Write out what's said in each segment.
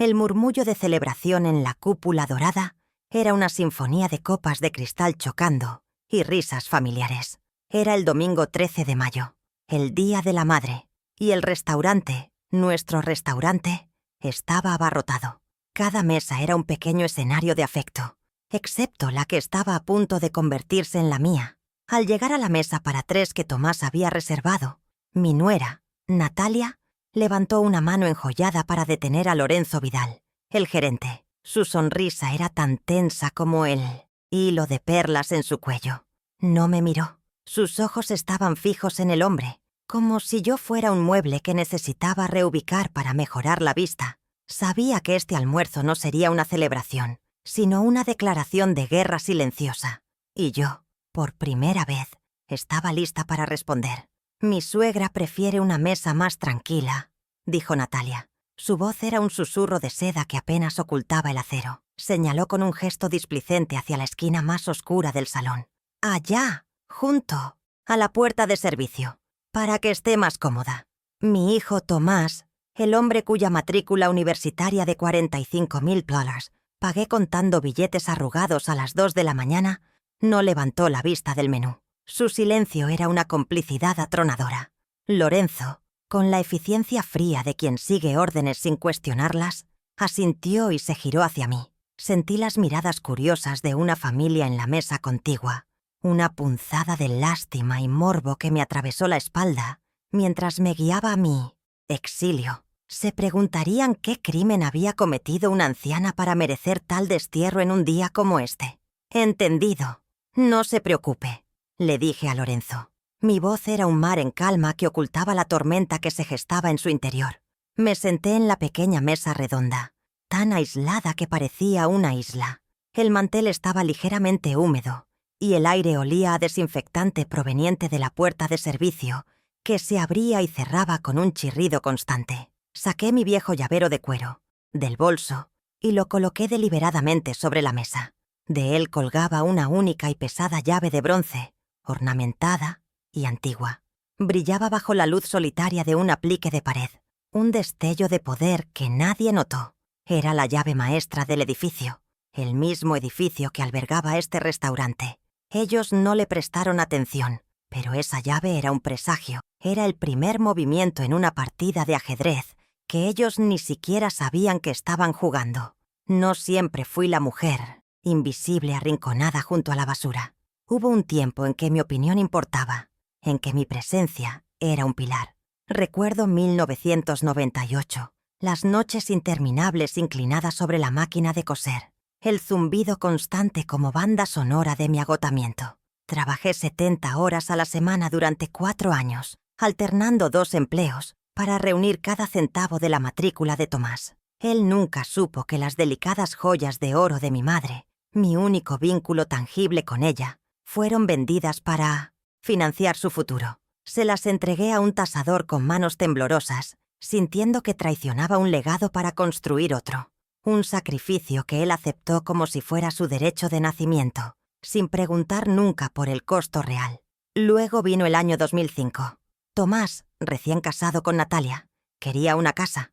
El murmullo de celebración en la cúpula dorada era una sinfonía de copas de cristal chocando y risas familiares. Era el domingo 13 de mayo, el Día de la Madre, y el restaurante, nuestro restaurante, estaba abarrotado. Cada mesa era un pequeño escenario de afecto, excepto la que estaba a punto de convertirse en la mía. Al llegar a la mesa para 3 que Tomás había reservado, mi nuera, Natalia, levantó una mano enjollada para detener a Lorenzo Vidal, el gerente. Su sonrisa era tan tensa como el hilo de perlas en su cuello. No me miró. Sus ojos estaban fijos en el hombre, como si yo fuera un mueble que necesitaba reubicar para mejorar la vista. Sabía que este almuerzo no sería una celebración, sino una declaración de guerra silenciosa. Y yo, por primera vez, estaba lista para responder. «Mi suegra prefiere una mesa más tranquila», dijo Natalia. Su voz era un susurro de seda que apenas ocultaba el acero. Señaló con un gesto displicente hacia la esquina más oscura del salón. «Allá, junto a la puerta de servicio, para que esté más cómoda. Mi hijo Tomás, el hombre cuya matrícula universitaria de $45,000 pagué contando billetes arrugados a las 2 de la mañana, no levantó la vista del menú. Su silencio era una complicidad atronadora. Lorenzo, con la eficiencia fría de quien sigue órdenes sin cuestionarlas, asintió y se giró hacia mí. Sentí las miradas curiosas de una familia en la mesa contigua, una punzada de lástima y morbo que me atravesó la espalda mientras me guiaba a mi exilio. ¿Se preguntarían qué crimen había cometido una anciana para merecer tal destierro en un día como este? «Entendido. No se preocupe», le dije a Lorenzo. Mi voz era un mar en calma que ocultaba la tormenta que se gestaba en su interior. Me senté en la pequeña mesa redonda, tan aislada que parecía una isla. El mantel estaba ligeramente húmedo y el aire olía a desinfectante proveniente de la puerta de servicio, que se abría y cerraba con un chirrido constante. Saqué mi viejo llavero de cuero del bolso y lo coloqué deliberadamente sobre la mesa. De él colgaba una única y pesada llave de bronce, ornamentada y antigua. Brillaba bajo la luz solitaria de un aplique de pared, un destello de poder que nadie notó. Era la llave maestra del edificio, el mismo edificio que albergaba este restaurante. Ellos no le prestaron atención, pero esa llave era un presagio. Era el primer movimiento en una partida de ajedrez que ellos ni siquiera sabían que estaban jugando. No siempre fui la mujer, invisible arrinconada junto a la basura. Hubo un tiempo en que mi opinión importaba, en que mi presencia era un pilar. Recuerdo 1998, las noches interminables inclinadas sobre la máquina de coser, el zumbido constante como banda sonora de mi agotamiento. Trabajé 70 horas a la semana durante 4 años, alternando 2 empleos, para reunir cada centavo de la matrícula de Tomás. Él nunca supo que las delicadas joyas de oro de mi madre, mi único vínculo tangible con ella, fueron vendidas para financiar su futuro. Se las entregué a un tasador con manos temblorosas, sintiendo que traicionaba un legado para construir otro. Un sacrificio que él aceptó como si fuera su derecho de nacimiento, sin preguntar nunca por el costo real. Luego vino el año 2005. Tomás, recién casado con Natalia, quería una casa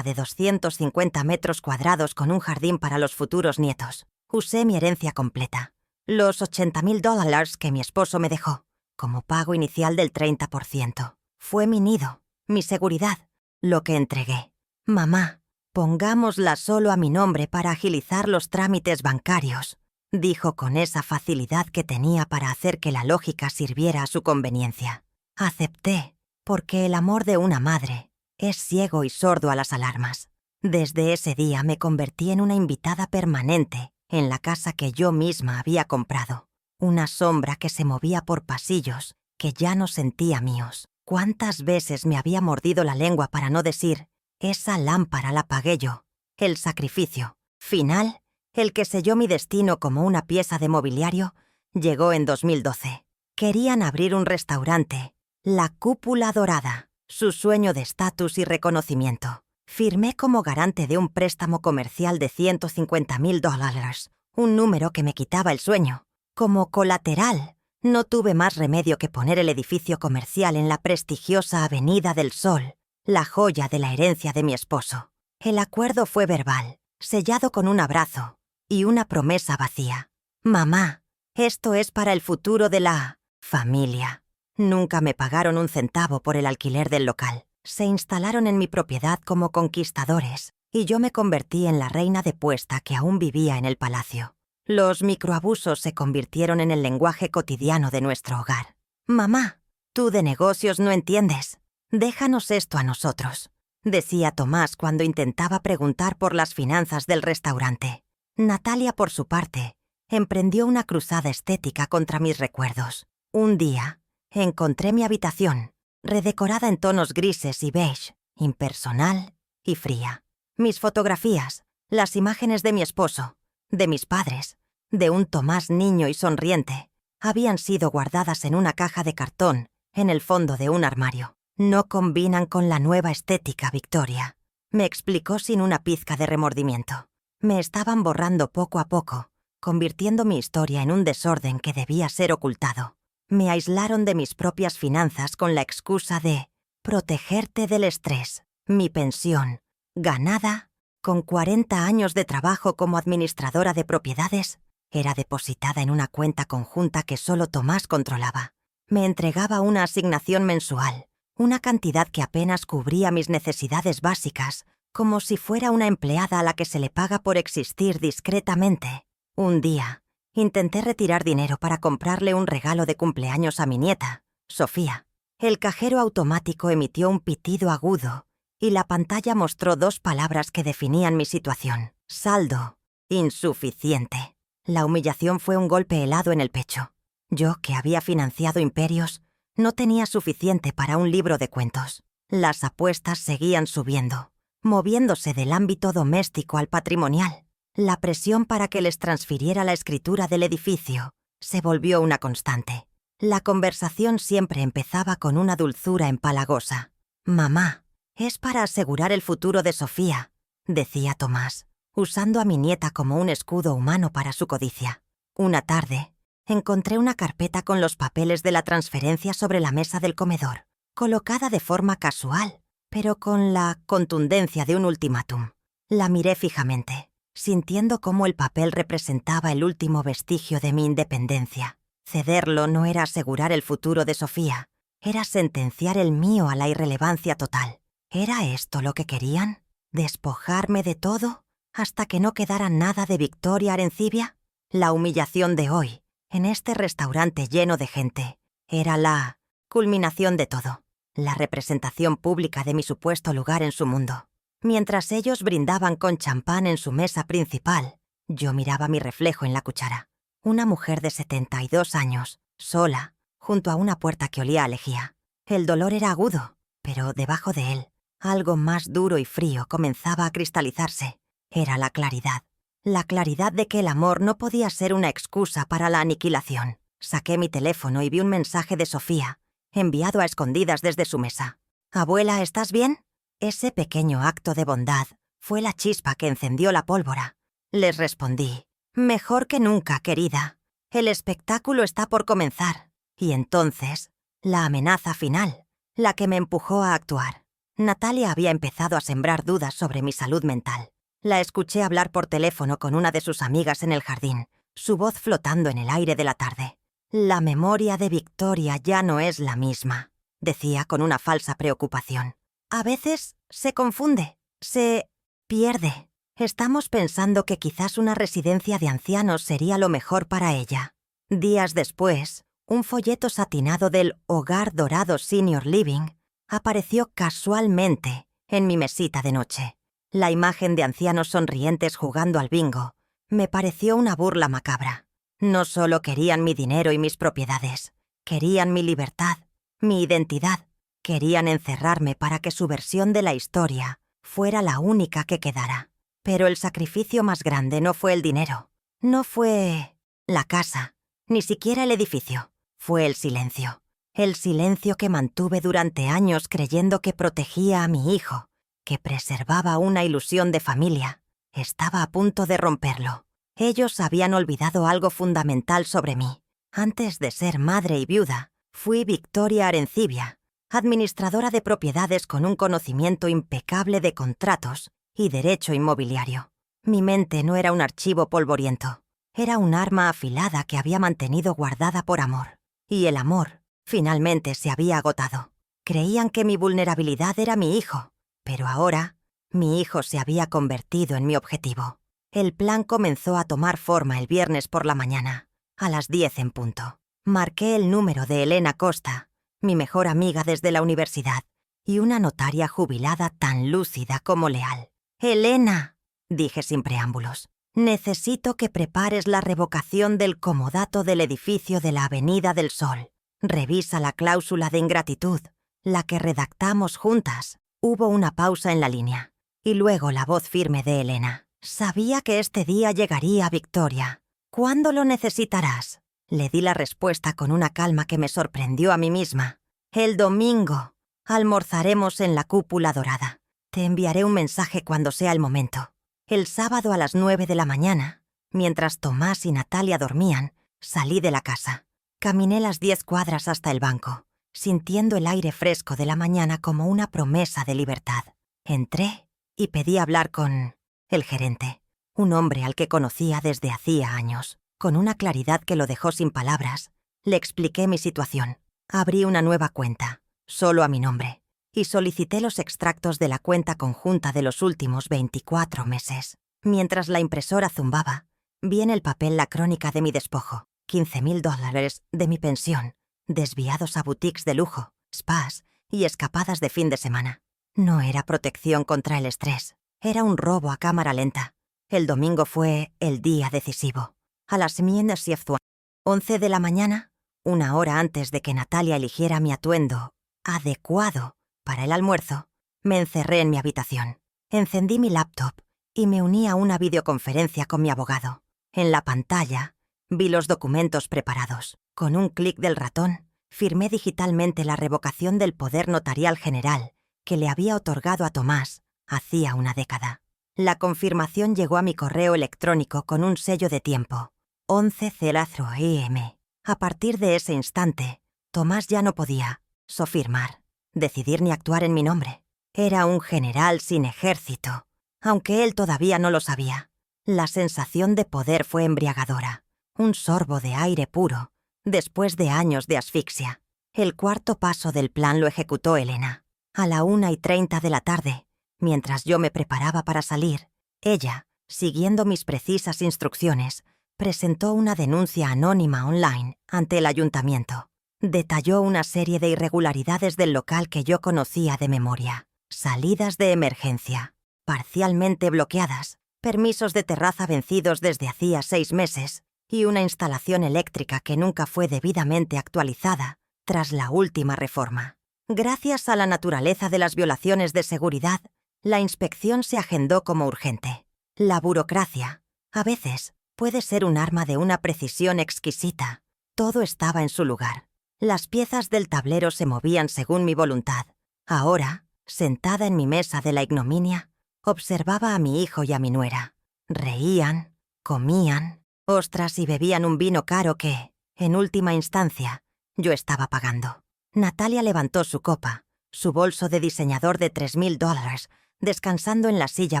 de 250 metros cuadrados con un jardín para los futuros nietos. Usé mi herencia completa, los $80,000 que mi esposo me dejó, como pago inicial del 30%. Fue mi nido, mi seguridad, lo que entregué. «Mamá, pongámosla solo a mi nombre para agilizar los trámites bancarios», dijo con esa facilidad que tenía para hacer que la lógica sirviera a su conveniencia. Acepté, porque el amor de una madre es ciego y sordo a las alarmas. Desde ese día me convertí en una invitada permanente en la casa que yo misma había comprado. Una sombra que se movía por pasillos que ya no sentía míos. ¿Cuántas veces me había mordido la lengua para no decir, esa lámpara la pagué yo? El sacrificio final, el que selló mi destino como una pieza de mobiliario, llegó en 2012. Querían abrir un restaurante, la Cúpula Dorada, su sueño de estatus y reconocimiento. Firmé como garante de un préstamo comercial de $150,000, un número que me quitaba el sueño. Como colateral, no tuve más remedio que poner el edificio comercial en la prestigiosa Avenida del Sol, la joya de la herencia de mi esposo. El acuerdo fue verbal, sellado con un abrazo y una promesa vacía. Mamá, esto es para el futuro de la familia. Nunca me pagaron un centavo por el alquiler del local. Se instalaron en mi propiedad como conquistadores y yo me convertí en la reina depuesta que aún vivía en el palacio. Los microabusos se convirtieron en el lenguaje cotidiano de nuestro hogar. Mamá, tú de negocios no entiendes. Déjanos esto a nosotros, decía Tomás cuando intentaba preguntar por las finanzas del restaurante. Natalia, por su parte, emprendió una cruzada estética contra mis recuerdos. Un día, encontré mi habitación, redecorada en tonos grises y beige, impersonal y fría. Mis fotografías, las imágenes de mi esposo, de mis padres, de un Tomás niño y sonriente, habían sido guardadas en una caja de cartón en el fondo de un armario. No combinan con la nueva estética, Victoria, me explicó sin una pizca de remordimiento. Me estaban borrando poco a poco, convirtiendo mi historia en un desorden que debía ser ocultado. Me aislaron de mis propias finanzas con la excusa de protegerte del estrés. Mi pensión, ganada, con 40 años de trabajo como administradora de propiedades, era depositada en una cuenta conjunta que solo Tomás controlaba. Me entregaba una asignación mensual, una cantidad que apenas cubría mis necesidades básicas, como si fuera una empleada a la que se le paga por existir discretamente. Un día, intenté retirar dinero para comprarle un regalo de cumpleaños a mi nieta, Sofía. El cajero automático emitió un pitido agudo y la pantalla mostró 2 palabras que definían mi situación. Saldo insuficiente. La humillación fue un golpe helado en el pecho. Yo, que había financiado imperios, no tenía suficiente para un libro de cuentos. Las apuestas seguían subiendo, moviéndose del ámbito doméstico al patrimonial. La presión para que les transfiriera la escritura del edificio se volvió una constante. La conversación siempre empezaba con una dulzura empalagosa. «Mamá, es para asegurar el futuro de Sofía», decía Tomás, usando a mi nieta como un escudo humano para su codicia. Una tarde, encontré una carpeta con los papeles de la transferencia sobre la mesa del comedor, colocada de forma casual, pero con la contundencia de un ultimátum. La miré fijamente, sintiendo cómo el papel representaba el último vestigio de mi independencia. Cederlo no era asegurar el futuro de Sofía, era sentenciar el mío a la irrelevancia total. ¿Era esto lo que querían? ¿Despojarme de todo hasta que no quedara nada de Victoria Arencibia? La humillación de hoy, en este restaurante lleno de gente, era la culminación de todo, la representación pública de mi supuesto lugar en su mundo. Mientras ellos brindaban con champán en su mesa principal, yo miraba mi reflejo en la cuchara. Una mujer de 72 años, sola, junto a una puerta que olía a lejía. El dolor era agudo, pero debajo de él, algo más duro y frío comenzaba a cristalizarse. Era la claridad de que el amor no podía ser una excusa para la aniquilación. Saqué mi teléfono y vi un mensaje de Sofía, enviado a escondidas desde su mesa. «Abuela, ¿estás bien?» Ese pequeño acto de bondad fue la chispa que encendió la pólvora. Les respondí: «Mejor que nunca, querida. El espectáculo está por comenzar». Y entonces, la amenaza final, la que me empujó a actuar. Natalia había empezado a sembrar dudas sobre mi salud mental. La escuché hablar por teléfono con una de sus amigas en el jardín, su voz flotando en el aire de la tarde. «La memoria de Victoria ya no es la misma», decía con una falsa preocupación. «A veces se confunde, se pierde. Estamos pensando que quizás una residencia de ancianos sería lo mejor para ella». Días después, un folleto satinado del Hogar Dorado Senior Living apareció casualmente en mi mesita de noche. La imagen de ancianos sonrientes jugando al bingo me pareció una burla macabra. No solo querían mi dinero y mis propiedades, querían mi libertad, mi identidad. Querían encerrarme para que su versión de la historia fuera la única que quedara. Pero el sacrificio más grande no fue el dinero, no fue la casa, ni siquiera el edificio. Fue el silencio. El silencio que mantuve durante años creyendo que protegía a mi hijo, que preservaba una ilusión de familia. Estaba a punto de romperlo. Ellos habían olvidado algo fundamental sobre mí. Antes de ser madre y viuda, fui Victoria Arencibia, administradora de propiedades con un conocimiento impecable de contratos y derecho inmobiliario. Mi mente no era un archivo polvoriento. Era un arma afilada que había mantenido guardada por amor. Y el amor, finalmente, se había agotado. Creían que mi vulnerabilidad era mi hijo, pero ahora, mi hijo se había convertido en mi objetivo. El plan comenzó a tomar forma el viernes por la mañana, a las 10 en punto. Marqué el número de Elena Costa, mi mejor amiga desde la universidad, y una notaria jubilada tan lúcida como leal. «Elena», dije sin preámbulos, «necesito que prepares la revocación del comodato del edificio de la Avenida del Sol. Revisa la cláusula de ingratitud, la que redactamos juntas». Hubo una pausa en la línea, y luego la voz firme de Elena. «Sabía que este día llegaría, Victoria. ¿Cuándo lo necesitarás?». Le di la respuesta con una calma que me sorprendió a mí misma. «El domingo. Almorzaremos en la Cúpula Dorada. Te enviaré un mensaje cuando sea el momento». El sábado a las 9 de la mañana, mientras Tomás y Natalia dormían, salí de la casa. Caminé las 10 cuadras hasta el banco, sintiendo el aire fresco de la mañana como una promesa de libertad. Entré y pedí hablar con el gerente, un hombre al que conocía desde hacía años. Con una claridad que lo dejó sin palabras, le expliqué mi situación. Abrí una nueva cuenta, solo a mi nombre, y solicité los extractos de la cuenta conjunta de los últimos 24 meses. Mientras la impresora zumbaba, vi en el papel la crónica de mi despojo, $15,000 de mi pensión, desviados a boutiques de lujo, spas y escapadas de fin de semana. No era protección contra el estrés, era un robo a cámara lenta. El domingo fue el día decisivo. A las 11 de la mañana, una hora antes de que Natalia eligiera mi atuendo adecuado para el almuerzo, me encerré en mi habitación. Encendí mi laptop y me uní a una videoconferencia con mi abogado. En la pantalla vi los documentos preparados. Con un clic del ratón, firmé digitalmente la revocación del poder notarial general que le había otorgado a Tomás hacía una década. La confirmación llegó a mi correo electrónico con un sello de tiempo. 11:00 AM. A partir de ese instante, Tomás ya no podía sofirmar, decidir ni actuar en mi nombre. Era un general sin ejército, aunque él todavía no lo sabía. La sensación de poder fue embriagadora, un sorbo de aire puro, después de años de asfixia. El cuarto paso del plan lo ejecutó Elena. A la 1:30 de la tarde, mientras yo me preparaba para salir, ella, siguiendo mis precisas instrucciones, presentó una denuncia anónima online ante el ayuntamiento. Detalló una serie de irregularidades del local que yo conocía de memoria. Salidas de emergencia, parcialmente bloqueadas, permisos de terraza vencidos desde hacía 6 meses y una instalación eléctrica que nunca fue debidamente actualizada tras la última reforma. Gracias a la naturaleza de las violaciones de seguridad, la inspección se agendó como urgente. La burocracia, a veces, puede ser un arma de una precisión exquisita. Todo estaba en su lugar. Las piezas del tablero se movían según mi voluntad. Ahora, sentada en mi mesa de la ignominia, observaba a mi hijo y a mi nuera. Reían, comían, ostras y bebían un vino caro que, en última instancia, yo estaba pagando. Natalia levantó su copa, su bolso de diseñador de $3,000, descansando en la silla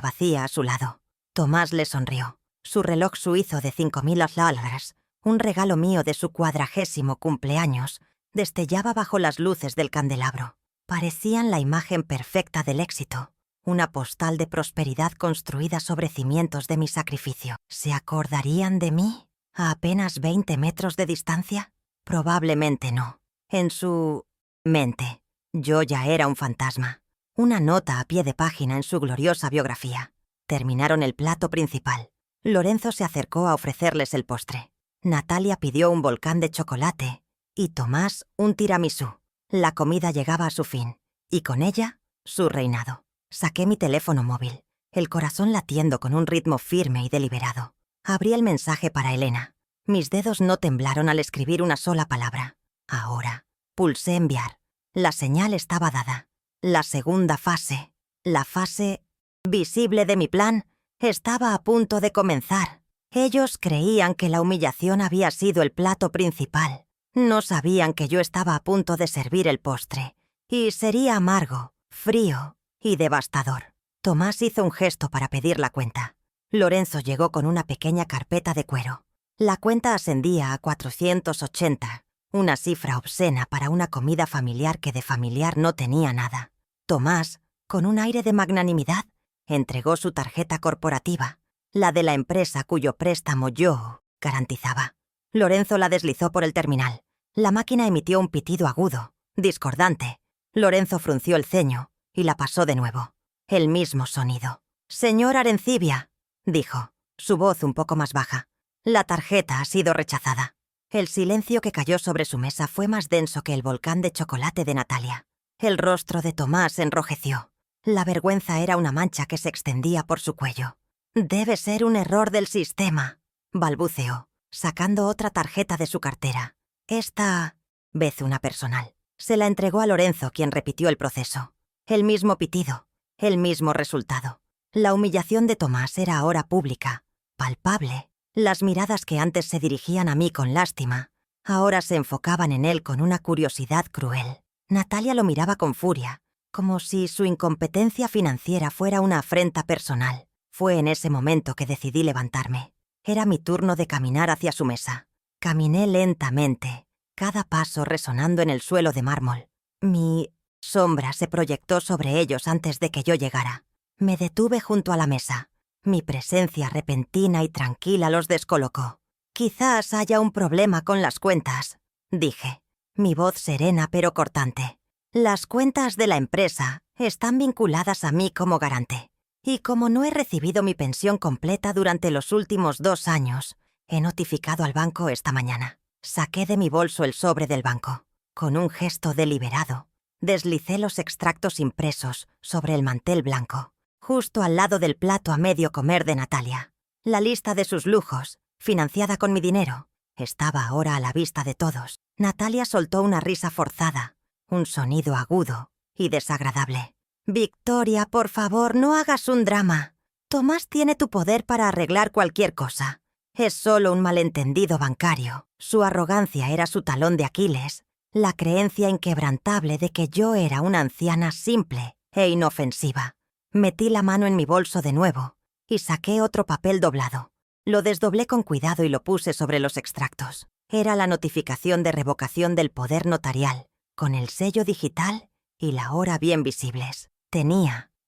vacía a su lado. Tomás le sonrió. Su reloj suizo de $5,000, un regalo mío de su 40º cumpleaños, destellaba bajo las luces del candelabro. Parecían la imagen perfecta del éxito, una postal de prosperidad construida sobre cimientos de mi sacrificio. ¿Se acordarían de mí a apenas 20 metros de distancia? Probablemente no. En su mente, yo ya era un fantasma. Una nota a pie de página en su gloriosa biografía. Terminaron el plato principal. Lorenzo se acercó a ofrecerles el postre. Natalia pidió un volcán de chocolate y Tomás un tiramisú. La comida llegaba a su fin, y con ella, su reinado. Saqué mi teléfono móvil, el corazón latiendo con un ritmo firme y deliberado. Abrí el mensaje para Elena. Mis dedos no temblaron al escribir una sola palabra. Ahora. Pulsé enviar. La señal estaba dada. La segunda fase, la fase visible de mi plan, estaba a punto de comenzar. Ellos creían que la humillación había sido el plato principal. No sabían que yo estaba a punto de servir el postre, y sería amargo, frío y devastador. Tomás hizo un gesto para pedir la cuenta. Lorenzo llegó con una pequeña carpeta de cuero. La cuenta ascendía a 480, una cifra obscena para una comida familiar que de familiar no tenía nada. Tomás, con un aire de magnanimidad, entregó su tarjeta corporativa, la de la empresa cuyo préstamo yo garantizaba. Lorenzo la deslizó por el terminal. La máquina emitió un pitido agudo, discordante. Lorenzo frunció el ceño y la pasó de nuevo. El mismo sonido. «Señor Arencibia», dijo, su voz un poco más baja. «La tarjeta ha sido rechazada». El silencio que cayó sobre su mesa fue más denso que el volcán de chocolate de Natalia. El rostro de Tomás se enrojeció. La vergüenza era una mancha que se extendía por su cuello. «Debe ser un error del sistema», balbuceó, sacando otra tarjeta de su cartera. «Esta vez una personal». Se la entregó a Lorenzo, quien repitió el proceso. El mismo pitido, el mismo resultado. La humillación de Tomás era ahora pública, palpable. Las miradas que antes se dirigían a mí con lástima, ahora se enfocaban en él con una curiosidad cruel. Natalia lo miraba con furia, como si su incompetencia financiera fuera una afrenta personal. Fue en ese momento que decidí levantarme. Era mi turno de caminar hacia su mesa. Caminé lentamente, cada paso resonando en el suelo de mármol. Mi sombra se proyectó sobre ellos antes de que yo llegara. Me detuve junto a la mesa. Mi presencia repentina y tranquila los descolocó. «Quizás haya un problema con las cuentas», dije, mi voz serena pero cortante. «Las cuentas de la empresa están vinculadas a mí como garante. Y como no he recibido mi pensión completa durante los últimos 2 años, he notificado al banco esta mañana». Saqué de mi bolso el sobre del banco. Con un gesto deliberado, deslicé los extractos impresos sobre el mantel blanco, justo al lado del plato a medio comer de Natalia. La lista de sus lujos, financiada con mi dinero, estaba ahora a la vista de todos. Natalia soltó una risa forzada, un sonido agudo y desagradable. «Victoria, por favor, no hagas un drama. Tomás tiene tu poder para arreglar cualquier cosa. Es solo un malentendido bancario». Su arrogancia era su talón de Aquiles, la creencia inquebrantable de que yo era una anciana simple e inofensiva. Metí la mano en mi bolso de nuevo y saqué otro papel doblado. Lo desdoblé con cuidado y lo puse sobre los extractos. Era la notificación de revocación del poder notarial, con el sello digital y la hora bien visibles.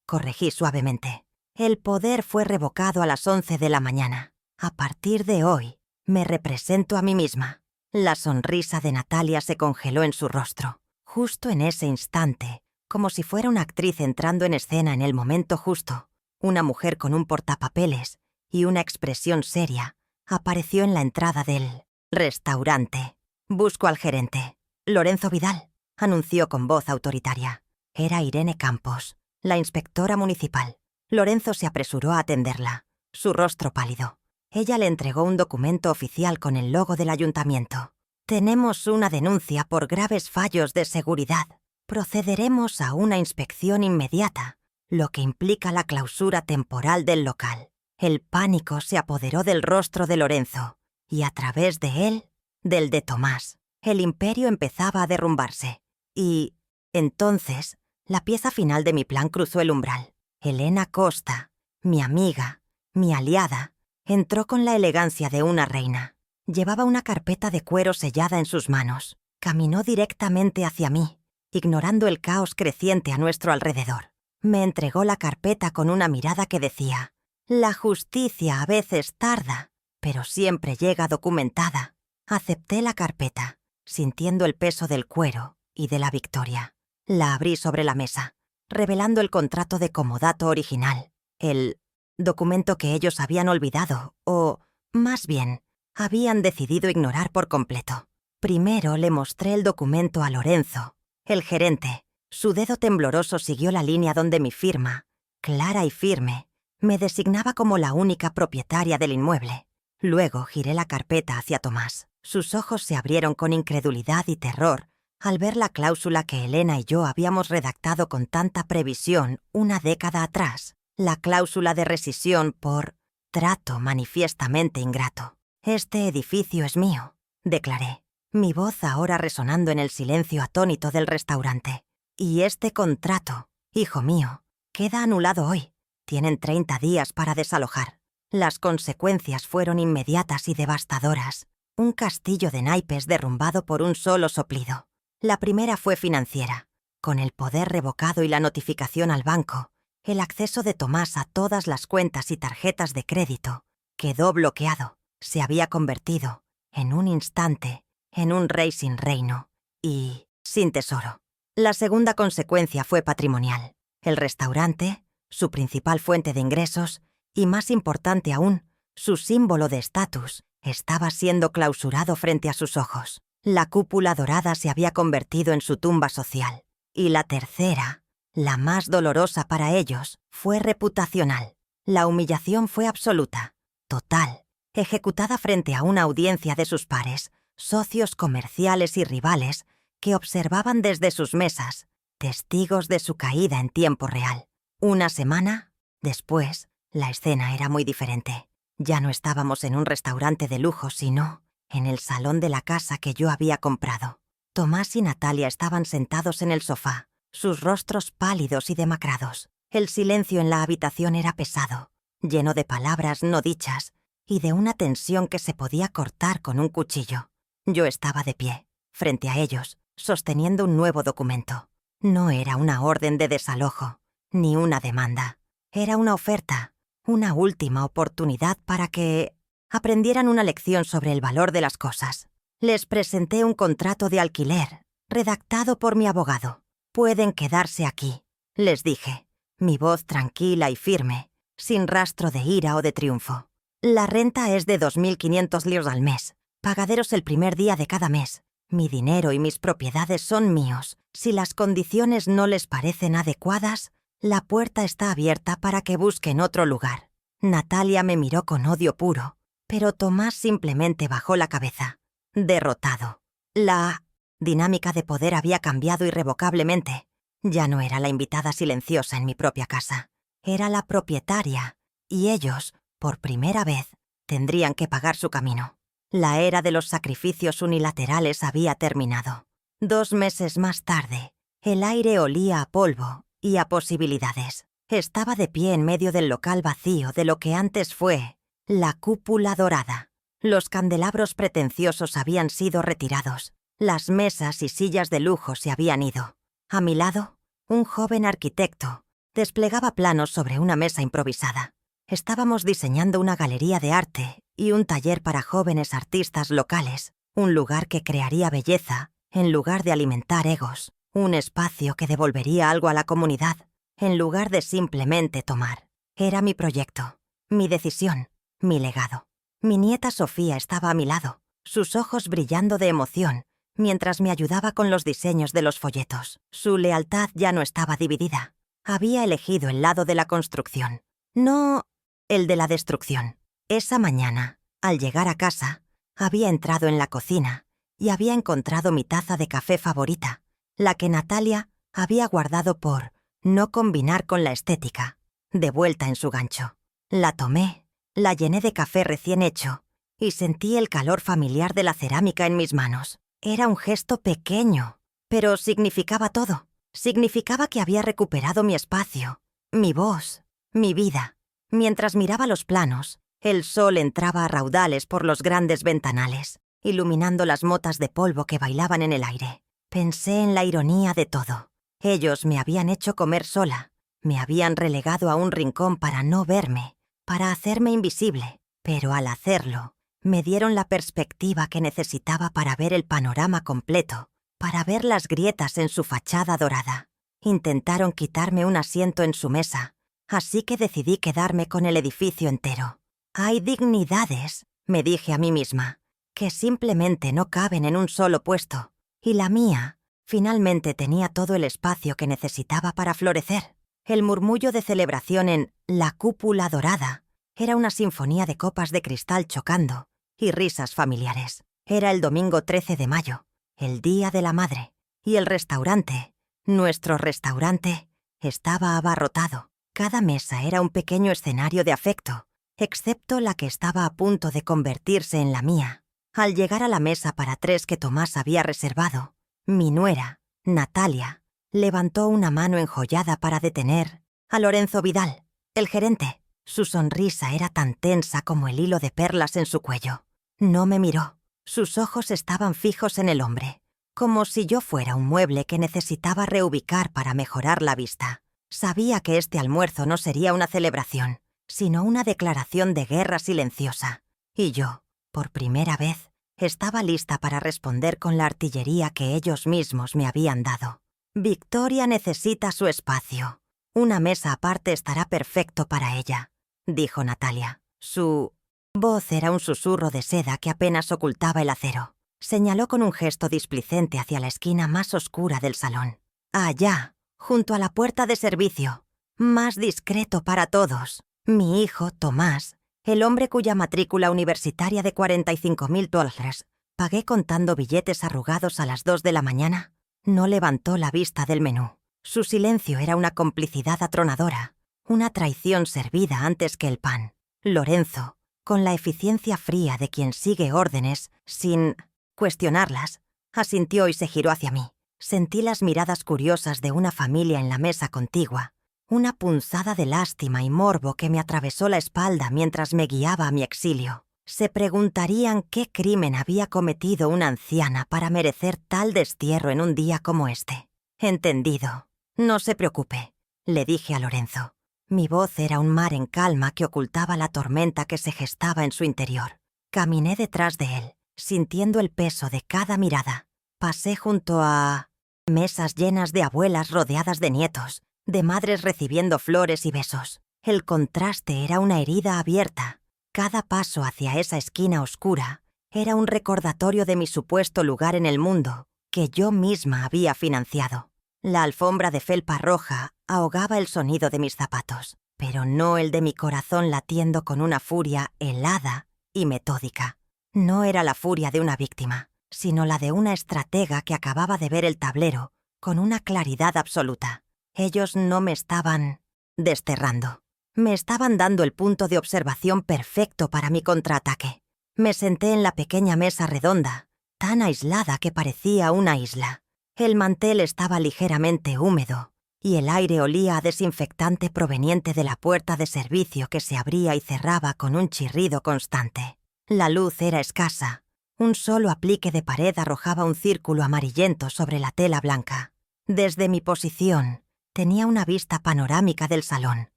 Corregí suavemente. El poder fue revocado a las 11 de la mañana. A partir de hoy, me represento a mí misma. La sonrisa de Natalia se congeló en su rostro. Justo en ese instante, como si fuera una actriz entrando en escena en el momento justo, una mujer con un portapapeles y una expresión seria apareció en la entrada del restaurante. «Busco al gerente. Lorenzo Vidal», anunció con voz autoritaria. Era Irene Campos, la inspectora municipal. Lorenzo se apresuró a atenderla, su rostro pálido. Ella le entregó un documento oficial con el logo del ayuntamiento. «Tenemos una denuncia por graves fallos de seguridad. Procederemos a una inspección inmediata, lo que implica la clausura temporal del local». El pánico se apoderó del rostro de Lorenzo, y a través de él, del de Tomás. El imperio empezaba a derrumbarse. Y entonces, la pieza final de mi plan cruzó el umbral. Elena Costa, mi amiga, mi aliada, entró con la elegancia de una reina. Llevaba una carpeta de cuero sellada en sus manos. Caminó directamente hacia mí, ignorando el caos creciente a nuestro alrededor. Me entregó la carpeta con una mirada que decía: «La justicia a veces tarda, pero siempre llega documentada». Acepté la carpeta, sintiendo el peso del cuero y de la victoria. La abrí sobre la mesa, revelando el contrato de comodato original, el documento que ellos habían olvidado, o, más bien, habían decidido ignorar por completo. Primero le mostré el documento a Lorenzo, el gerente. Su dedo tembloroso siguió la línea donde mi firma, clara y firme, me designaba como la única propietaria del inmueble. Luego giré la carpeta hacia Tomás. Sus ojos se abrieron con incredulidad y terror al ver la cláusula que Elena y yo habíamos redactado con tanta previsión una década atrás. La cláusula de rescisión por trato manifiestamente ingrato. «Este edificio es mío», declaré, mi voz ahora resonando en el silencio atónito del restaurante. «Y este contrato, hijo mío, queda anulado hoy. Tienen 30 días para desalojar. Las consecuencias fueron inmediatas y devastadoras. Un castillo de naipes derrumbado por un solo soplido. La primera fue financiera. Con el poder revocado y la notificación al banco, el acceso de Tomás a todas las cuentas y tarjetas de crédito quedó bloqueado. Se había convertido, en un instante, en un rey sin reino y sin tesoro. La segunda consecuencia fue patrimonial. El restaurante, su principal fuente de ingresos y, más importante aún, su símbolo de estatus, estaba siendo clausurado frente a sus ojos. La cúpula dorada se había convertido en su tumba social. Y la tercera, la más dolorosa para ellos, fue reputacional. La humillación fue absoluta, total, ejecutada frente a una audiencia de sus pares, socios comerciales y rivales que observaban desde sus mesas, testigos de su caída en tiempo real. Una semana después, la escena era muy diferente. Ya no estábamos en un restaurante de lujo, sino en el salón de la casa que yo había comprado. Tomás y Natalia estaban sentados en el sofá, sus rostros pálidos y demacrados. El silencio en la habitación era pesado, lleno de palabras no dichas y de una tensión que se podía cortar con un cuchillo. Yo estaba de pie, frente a ellos, sosteniendo un nuevo documento. No era una orden de desalojo, ni una demanda. Era una oferta, una última oportunidad para que aprendieran una lección sobre el valor de las cosas. Les presenté un contrato de alquiler, redactado por mi abogado. Pueden quedarse aquí, les dije, mi voz tranquila y firme, sin rastro de ira o de triunfo. La renta es de 2.500 liras al mes, pagaderos el primer día de cada mes. Mi dinero y mis propiedades son míos. Si las condiciones no les parecen adecuadas, la puerta está abierta para que busquen otro lugar. Natalia me miró con odio puro, pero Tomás simplemente bajó la cabeza. Derrotado. La dinámica de poder había cambiado irrevocablemente. Ya no era la invitada silenciosa en mi propia casa. Era la propietaria, y ellos, por primera vez, tendrían que pagar su camino. La era de los sacrificios unilaterales había terminado. 2 meses más tarde, el aire olía a polvo y a posibilidades. Estaba de pie en medio del local vacío de lo que antes fue la cúpula dorada. Los candelabros pretenciosos habían sido retirados. Las mesas y sillas de lujo se habían ido. A mi lado, un joven arquitecto desplegaba planos sobre una mesa improvisada. Estábamos diseñando una galería de arte y un taller para jóvenes artistas locales, un lugar que crearía belleza en lugar de alimentar egos, un espacio que devolvería algo a la comunidad en lugar de simplemente tomar. Era mi proyecto, mi decisión, mi legado. Mi nieta Sofía estaba a mi lado, sus ojos brillando de emoción, mientras me ayudaba con los diseños de los folletos. Su lealtad ya no estaba dividida. Había elegido el lado de la construcción, no el de la destrucción. Esa mañana, al llegar a casa, había entrado en la cocina y había encontrado mi taza de café favorita, la que Natalia había guardado por no combinar con la estética, de vuelta en su gancho. La tomé. La llené de café recién hecho y sentí el calor familiar de la cerámica en mis manos. Era un gesto pequeño, pero significaba todo. Significaba que había recuperado mi espacio, mi voz, mi vida. Mientras miraba los planos, el sol entraba a raudales por los grandes ventanales, iluminando las motas de polvo que bailaban en el aire. Pensé en la ironía de todo. Ellos me habían hecho comer sola, me habían relegado a un rincón para no verme, para hacerme invisible, pero al hacerlo, me dieron la perspectiva que necesitaba para ver el panorama completo, para ver las grietas en su fachada dorada. Intentaron quitarme un asiento en su mesa, así que decidí quedarme con el edificio entero. Hay dignidades, me dije a mí misma, que simplemente no caben en un solo puesto, y la mía finalmente tenía todo el espacio que necesitaba para florecer. El murmullo de celebración en la cúpula dorada era una sinfonía de copas de cristal chocando y risas familiares. Era el domingo 13 de mayo, el Día de la Madre, y el restaurante, nuestro restaurante, estaba abarrotado. Cada mesa era un pequeño escenario de afecto, excepto la que estaba a punto de convertirse en la mía. Al llegar a la mesa para 3 que Tomás había reservado, mi nuera, Natalia, levantó una mano enjollada para detener a Lorenzo Vidal. El gerente. Su sonrisa era tan tensa como el hilo de perlas en su cuello. No me miró. Sus ojos estaban fijos en el hombre, como si yo fuera un mueble que necesitaba reubicar para mejorar la vista. Sabía que este almuerzo no sería una celebración, sino una declaración de guerra silenciosa. Y yo, por primera vez, estaba lista para responder con la artillería que ellos mismos me habían dado. Victoria necesita su espacio. Una mesa aparte estará perfecto para ella, dijo Natalia. Su voz era un susurro de seda que apenas ocultaba el acero. Señaló con un gesto displicente hacia la esquina más oscura del salón. Allá, junto a la puerta de servicio. Más discreto para todos. Mi hijo, Tomás, el hombre cuya matrícula universitaria de $45,000, pagué contando billetes arrugados a las 2 de la mañana, no levantó la vista del menú. Su silencio era una complicidad atronadora, una traición servida antes que el pan. Lorenzo, con la eficiencia fría de quien sigue órdenes sin cuestionarlas, asintió y se giró hacia mí. Sentí las miradas curiosas de una familia en la mesa contigua, una punzada de lástima y morbo que me atravesó la espalda mientras me guiaba a mi exilio. Se preguntarían qué crimen había cometido una anciana para merecer tal destierro en un día como este. Entendido. No se preocupe, le dije a Lorenzo. Mi voz era un mar en calma que ocultaba la tormenta que se gestaba en su interior. Caminé detrás de él, sintiendo el peso de cada mirada. Pasé junto a mesas llenas de abuelas rodeadas de nietos, de madres recibiendo flores y besos. El contraste era una herida abierta. Cada paso hacia esa esquina oscura era un recordatorio de mi supuesto lugar en el mundo que yo misma había financiado. La alfombra de felpa roja ahogaba el sonido de mis zapatos, pero no el de mi corazón latiendo con una furia helada y metódica. No era la furia de una víctima, sino la de una estratega que acababa de ver el tablero con una claridad absoluta. Ellos no me estaban desterrando. Me estaban dando el punto de observación perfecto para mi contraataque. Me senté en la pequeña mesa redonda, tan aislada que parecía una isla. El mantel estaba ligeramente húmedo y el aire olía a desinfectante proveniente de la puerta de servicio que se abría y cerraba con un chirrido constante. La luz era escasa. Un solo aplique de pared arrojaba un círculo amarillento sobre la tela blanca. Desde mi posición, tenía una vista panorámica del salón,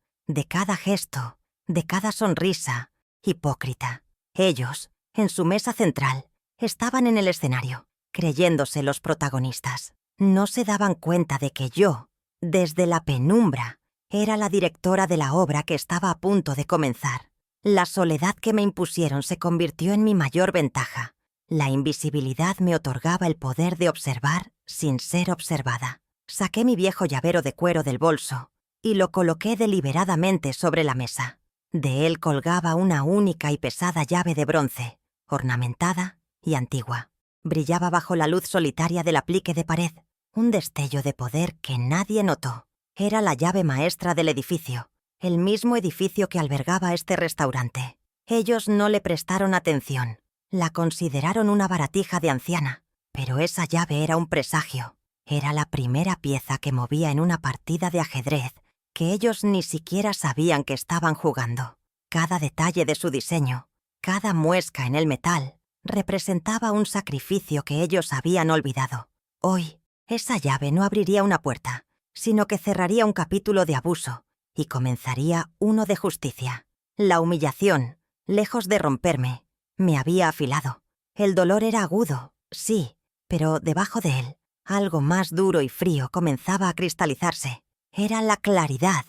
de cada gesto, de cada sonrisa, hipócrita. Ellos, en su mesa central, estaban en el escenario, creyéndose los protagonistas. No se daban cuenta de que yo, desde la penumbra, era la directora de la obra que estaba a punto de comenzar. La soledad que me impusieron se convirtió en mi mayor ventaja. La invisibilidad me otorgaba el poder de observar sin ser observada. Saqué mi viejo llavero de cuero del bolso y lo coloqué deliberadamente sobre la mesa. De él colgaba una única y pesada llave de bronce, ornamentada y antigua. Brillaba bajo la luz solitaria del aplique de pared, un destello de poder que nadie notó. Era la llave maestra del edificio, el mismo edificio que albergaba este restaurante. Ellos no le prestaron atención, la consideraron una baratija de anciana, pero esa llave era un presagio. Era la primera pieza que movía en una partida de ajedrez que ellos ni siquiera sabían que estaban jugando. Cada detalle de su diseño, cada muesca en el metal, representaba un sacrificio que ellos habían olvidado. Hoy, esa llave no abriría una puerta, sino que cerraría un capítulo de abuso y comenzaría uno de justicia. La humillación, lejos de romperme, me había afilado. El dolor era agudo, sí, pero debajo de él, algo más duro y frío comenzaba a cristalizarse. Era la claridad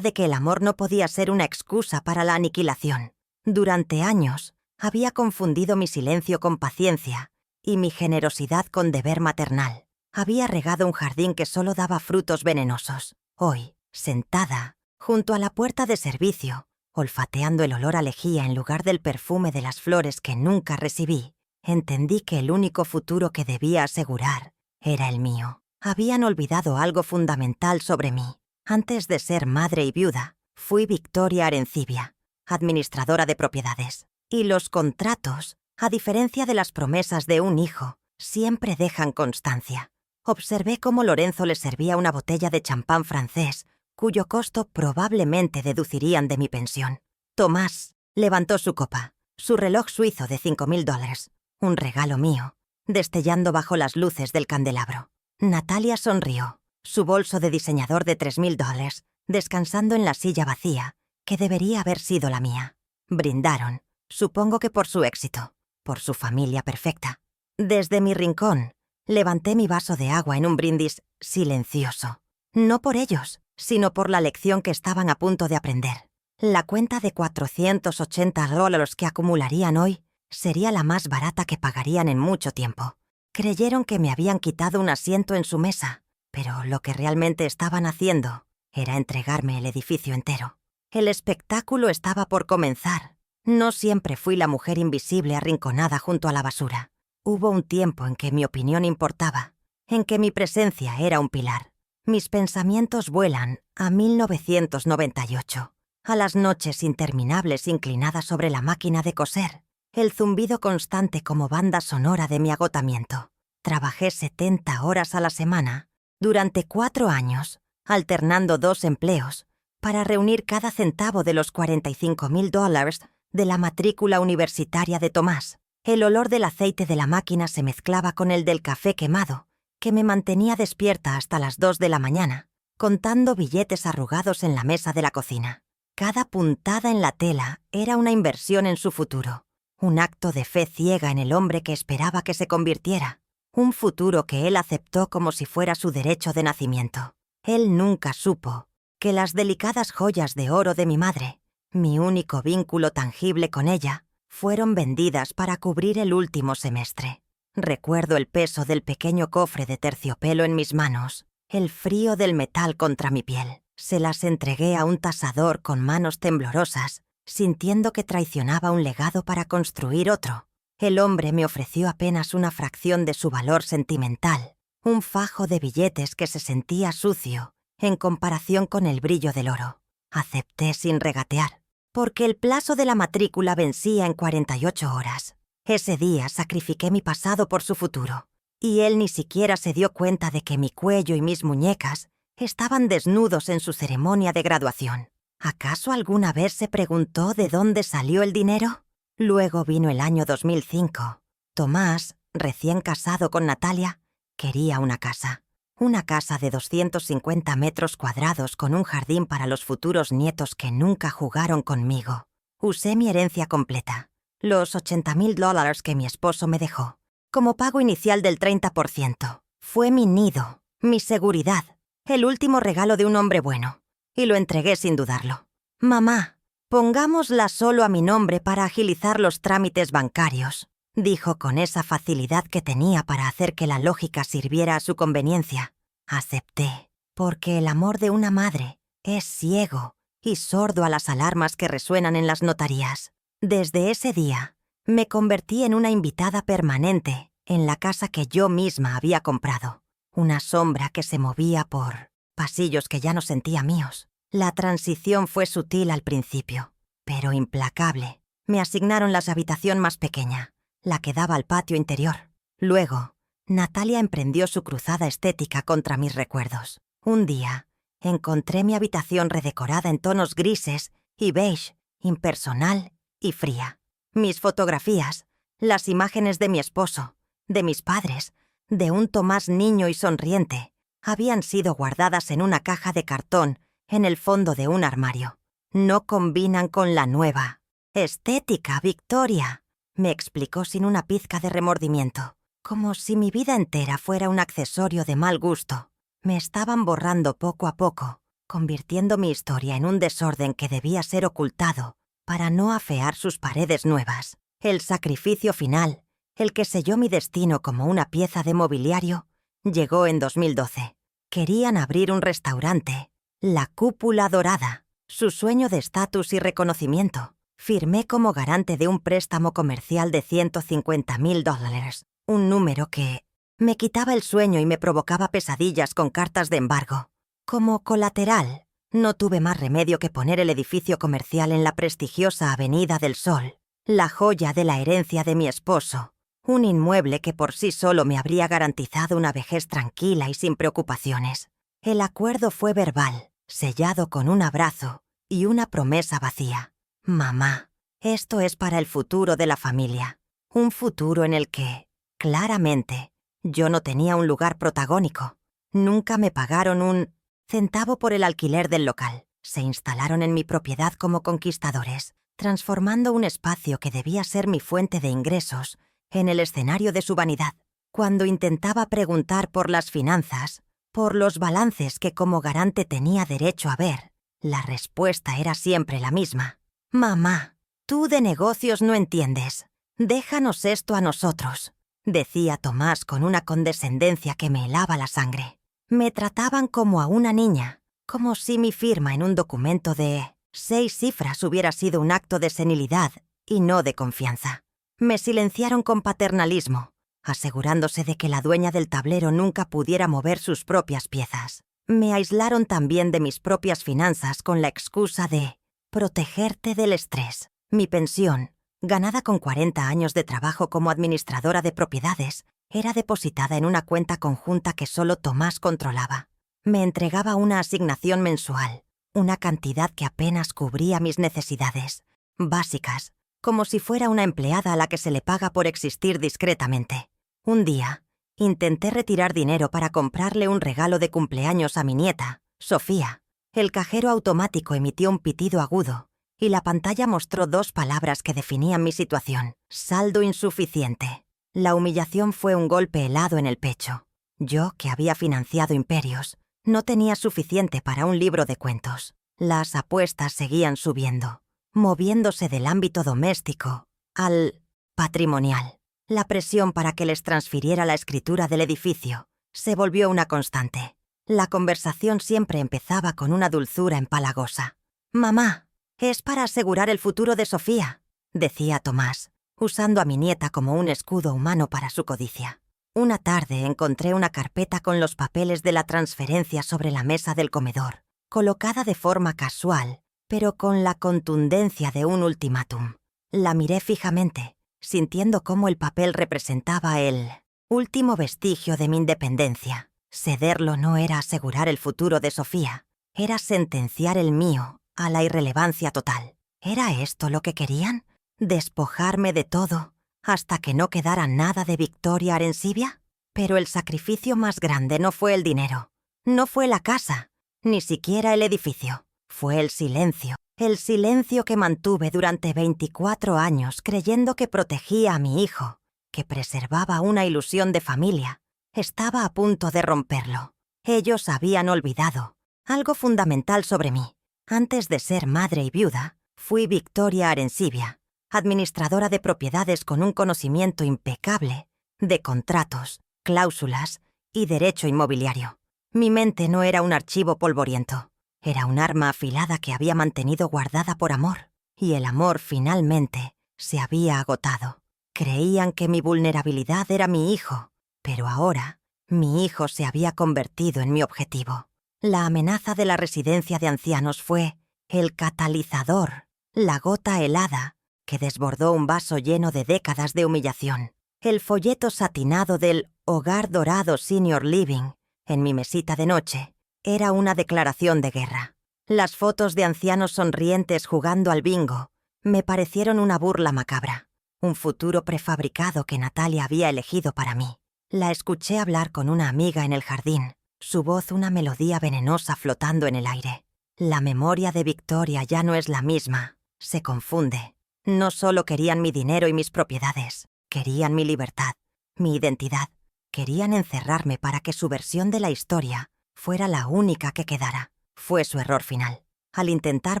de que el amor no podía ser una excusa para la aniquilación. Durante años, había confundido mi silencio con paciencia y mi generosidad con deber maternal. Había regado un jardín que solo daba frutos venenosos. Hoy, sentada, junto a la puerta de servicio, olfateando el olor a lejía en lugar del perfume de las flores que nunca recibí, entendí que el único futuro que debía asegurar era el mío. Habían olvidado algo fundamental sobre mí. Antes de ser madre y viuda, fui Victoria Arencibia, administradora de propiedades. Y los contratos, a diferencia de las promesas de un hijo, siempre dejan constancia. Observé cómo Lorenzo le servía una botella de champán francés cuyo costo probablemente deducirían de mi pensión. Tomás levantó su copa, su reloj suizo de $5.000, un regalo mío, destellando bajo las luces del candelabro. Natalia sonrió, su bolso de diseñador de $3.000, descansando en la silla vacía, que debería haber sido la mía. Brindaron, supongo que por su éxito, por su familia perfecta. Desde mi rincón, levanté mi vaso de agua en un brindis silencioso. No por ellos, sino por la lección que estaban a punto de aprender. La cuenta de $480 que acumularían hoy sería la más barata que pagarían en mucho tiempo. Creyeron que me habían quitado un asiento en su mesa, pero lo que realmente estaban haciendo era entregarme el edificio entero. El espectáculo estaba por comenzar. No siempre fui la mujer invisible arrinconada junto a la basura. Hubo un tiempo en que mi opinión importaba, en que mi presencia era un pilar. Mis pensamientos vuelan a 1998, a las noches interminables inclinadas sobre la máquina de coser, el zumbido constante como banda sonora de mi agotamiento. Trabajé 70 horas a la semana, durante 4 años, alternando 2 empleos, para reunir cada centavo de los $45.000 de la matrícula universitaria de Tomás. El olor del aceite de la máquina se mezclaba con el del café quemado, que me mantenía despierta hasta las 2 de la mañana, contando billetes arrugados en la mesa de la cocina. Cada puntada en la tela era una inversión en su futuro, un acto de fe ciega en el hombre que esperaba que se convirtiera, un futuro que él aceptó como si fuera su derecho de nacimiento. Él nunca supo que las delicadas joyas de oro de mi madre, mi único vínculo tangible con ella, fueron vendidas para cubrir el último semestre. Recuerdo el peso del pequeño cofre de terciopelo en mis manos, el frío del metal contra mi piel. Se las entregué a un tasador con manos temblorosas, sintiendo que traicionaba un legado para construir otro. El hombre me ofreció apenas una fracción de su valor sentimental, un fajo de billetes que se sentía sucio en comparación con el brillo del oro. Acepté sin regatear, porque el plazo de la matrícula vencía en 48 horas. Ese día sacrifiqué mi pasado por su futuro, y él ni siquiera se dio cuenta de que mi cuello y mis muñecas estaban desnudos en su ceremonia de graduación. ¿Acaso alguna vez se preguntó de dónde salió el dinero? Luego vino el año 2005. Tomás, recién casado con Natalia, quería una casa. Una casa de 250 metros cuadrados con un jardín para los futuros nietos que nunca jugaron conmigo. Usé mi herencia completa, los $80.000 que mi esposo me dejó, como pago inicial del 30%. Fue mi nido, mi seguridad, el último regalo de un hombre bueno, y lo entregué sin dudarlo. «Mamá, pongámosla solo a mi nombre para agilizar los trámites bancarios», dijo con esa facilidad que tenía para hacer que la lógica sirviera a su conveniencia. Acepté, porque el amor de una madre es ciego y sordo a las alarmas que resuenan en las notarías. Desde ese día, me convertí en una invitada permanente en la casa que yo misma había comprado. Una sombra que se movía por pasillos que ya no sentía míos. La transición fue sutil al principio, pero implacable. Me asignaron la habitación más pequeña, la que daba al patio interior. Luego, Natalia emprendió su cruzada estética contra mis recuerdos. Un día, encontré mi habitación redecorada en tonos grises y beige, impersonal y fría. Mis fotografías, las imágenes de mi esposo, de mis padres, de un Tomás niño y sonriente, habían sido guardadas en una caja de cartón en el fondo de un armario. No combinan con la nueva estética, Victoria, me explicó sin una pizca de remordimiento, como si mi vida entera fuera un accesorio de mal gusto. Me estaban borrando poco a poco, convirtiendo mi historia en un desorden que debía ser ocultado para no afear sus paredes nuevas. El sacrificio final, el que selló mi destino como una pieza de mobiliario, llegó en 2012. Querían abrir un restaurante, La Cúpula Dorada, su sueño de estatus y reconocimiento. Firmé como garante de un préstamo comercial de $150.000, un número que me quitaba el sueño y me provocaba pesadillas con cartas de embargo. Como colateral, no tuve más remedio que poner el edificio comercial en la prestigiosa Avenida del Sol, la joya de la herencia de mi esposo, un inmueble que por sí solo me habría garantizado una vejez tranquila y sin preocupaciones. El acuerdo fue verbal, sellado con un abrazo y una promesa vacía. Mamá, esto es para el futuro de la familia. Un futuro en el que, claramente, yo no tenía un lugar protagónico. Nunca me pagaron un centavo por el alquiler del local. Se instalaron en mi propiedad como conquistadores, transformando un espacio que debía ser mi fuente de ingresos en el escenario de su vanidad. Cuando intentaba preguntar por las finanzas, por los balances que como garante tenía derecho a ver, la respuesta era siempre la misma. «Mamá, tú de negocios no entiendes. Déjanos esto a nosotros», decía Tomás con una condescendencia que me helaba la sangre. Me trataban como a una niña, como si mi firma en un documento de 6 cifras hubiera sido un acto de senilidad y no de confianza. Me silenciaron con paternalismo, asegurándose de que la dueña del tablero nunca pudiera mover sus propias piezas. Me aislaron también de mis propias finanzas con la excusa de protegerte del estrés. Mi pensión, ganada con 40 años de trabajo como administradora de propiedades, era depositada en una cuenta conjunta que solo Tomás controlaba. Me entregaba una asignación mensual, una cantidad que apenas cubría mis necesidades básicas, como si fuera una empleada a la que se le paga por existir discretamente. Un día, intenté retirar dinero para comprarle un regalo de cumpleaños a mi nieta, Sofía. El cajero automático emitió un pitido agudo y la pantalla mostró 2 palabras que definían mi situación: saldo insuficiente. La humillación fue un golpe helado en el pecho. Yo, que había financiado imperios, no tenía suficiente para un libro de cuentos. Las apuestas seguían subiendo, moviéndose del ámbito doméstico al patrimonial. La presión para que les transfiriera la escritura del edificio se volvió una constante. La conversación siempre empezaba con una dulzura empalagosa. «Mamá, es para asegurar el futuro de Sofía», decía Tomás, usando a mi nieta como un escudo humano para su codicia. Una tarde encontré una carpeta con los papeles de la transferencia sobre la mesa del comedor, colocada de forma casual, pero con la contundencia de un ultimátum. La miré fijamente, sintiendo cómo el papel representaba el último vestigio de mi independencia. Cederlo no era asegurar el futuro de Sofía, era sentenciar el mío a la irrelevancia total. ¿Era esto lo que querían? ¿Despojarme de todo hasta que no quedara nada de Victoria Arencibia? Pero el sacrificio más grande no fue el dinero, no fue la casa, ni siquiera el edificio. Fue el silencio que mantuve durante 24 años creyendo que protegía a mi hijo, que preservaba una ilusión de familia. Estaba a punto de romperlo. Ellos habían olvidado algo fundamental sobre mí. Antes de ser madre y viuda, fui Victoria Arencibia, administradora de propiedades con un conocimiento impecable de contratos, cláusulas y derecho inmobiliario. Mi mente no era un archivo polvoriento. Era un arma afilada que había mantenido guardada por amor, y el amor finalmente se había agotado. Creían que mi vulnerabilidad era mi hijo, pero ahora mi hijo se había convertido en mi objetivo. La amenaza de la residencia de ancianos fue el catalizador, la gota helada que desbordó un vaso lleno de décadas de humillación. El folleto satinado del Hogar Dorado Senior Living en mi mesita de noche era una declaración de guerra. Las fotos de ancianos sonrientes jugando al bingo me parecieron una burla macabra, un futuro prefabricado que Natalia había elegido para mí. La escuché hablar con una amiga en el jardín, su voz una melodía venenosa flotando en el aire. La memoria de Victoria ya no es la misma, se confunde. No solo querían mi dinero y mis propiedades, querían mi libertad, mi identidad. Querían encerrarme para que su versión de la historia fuera la única que quedara. Fue su error final. Al intentar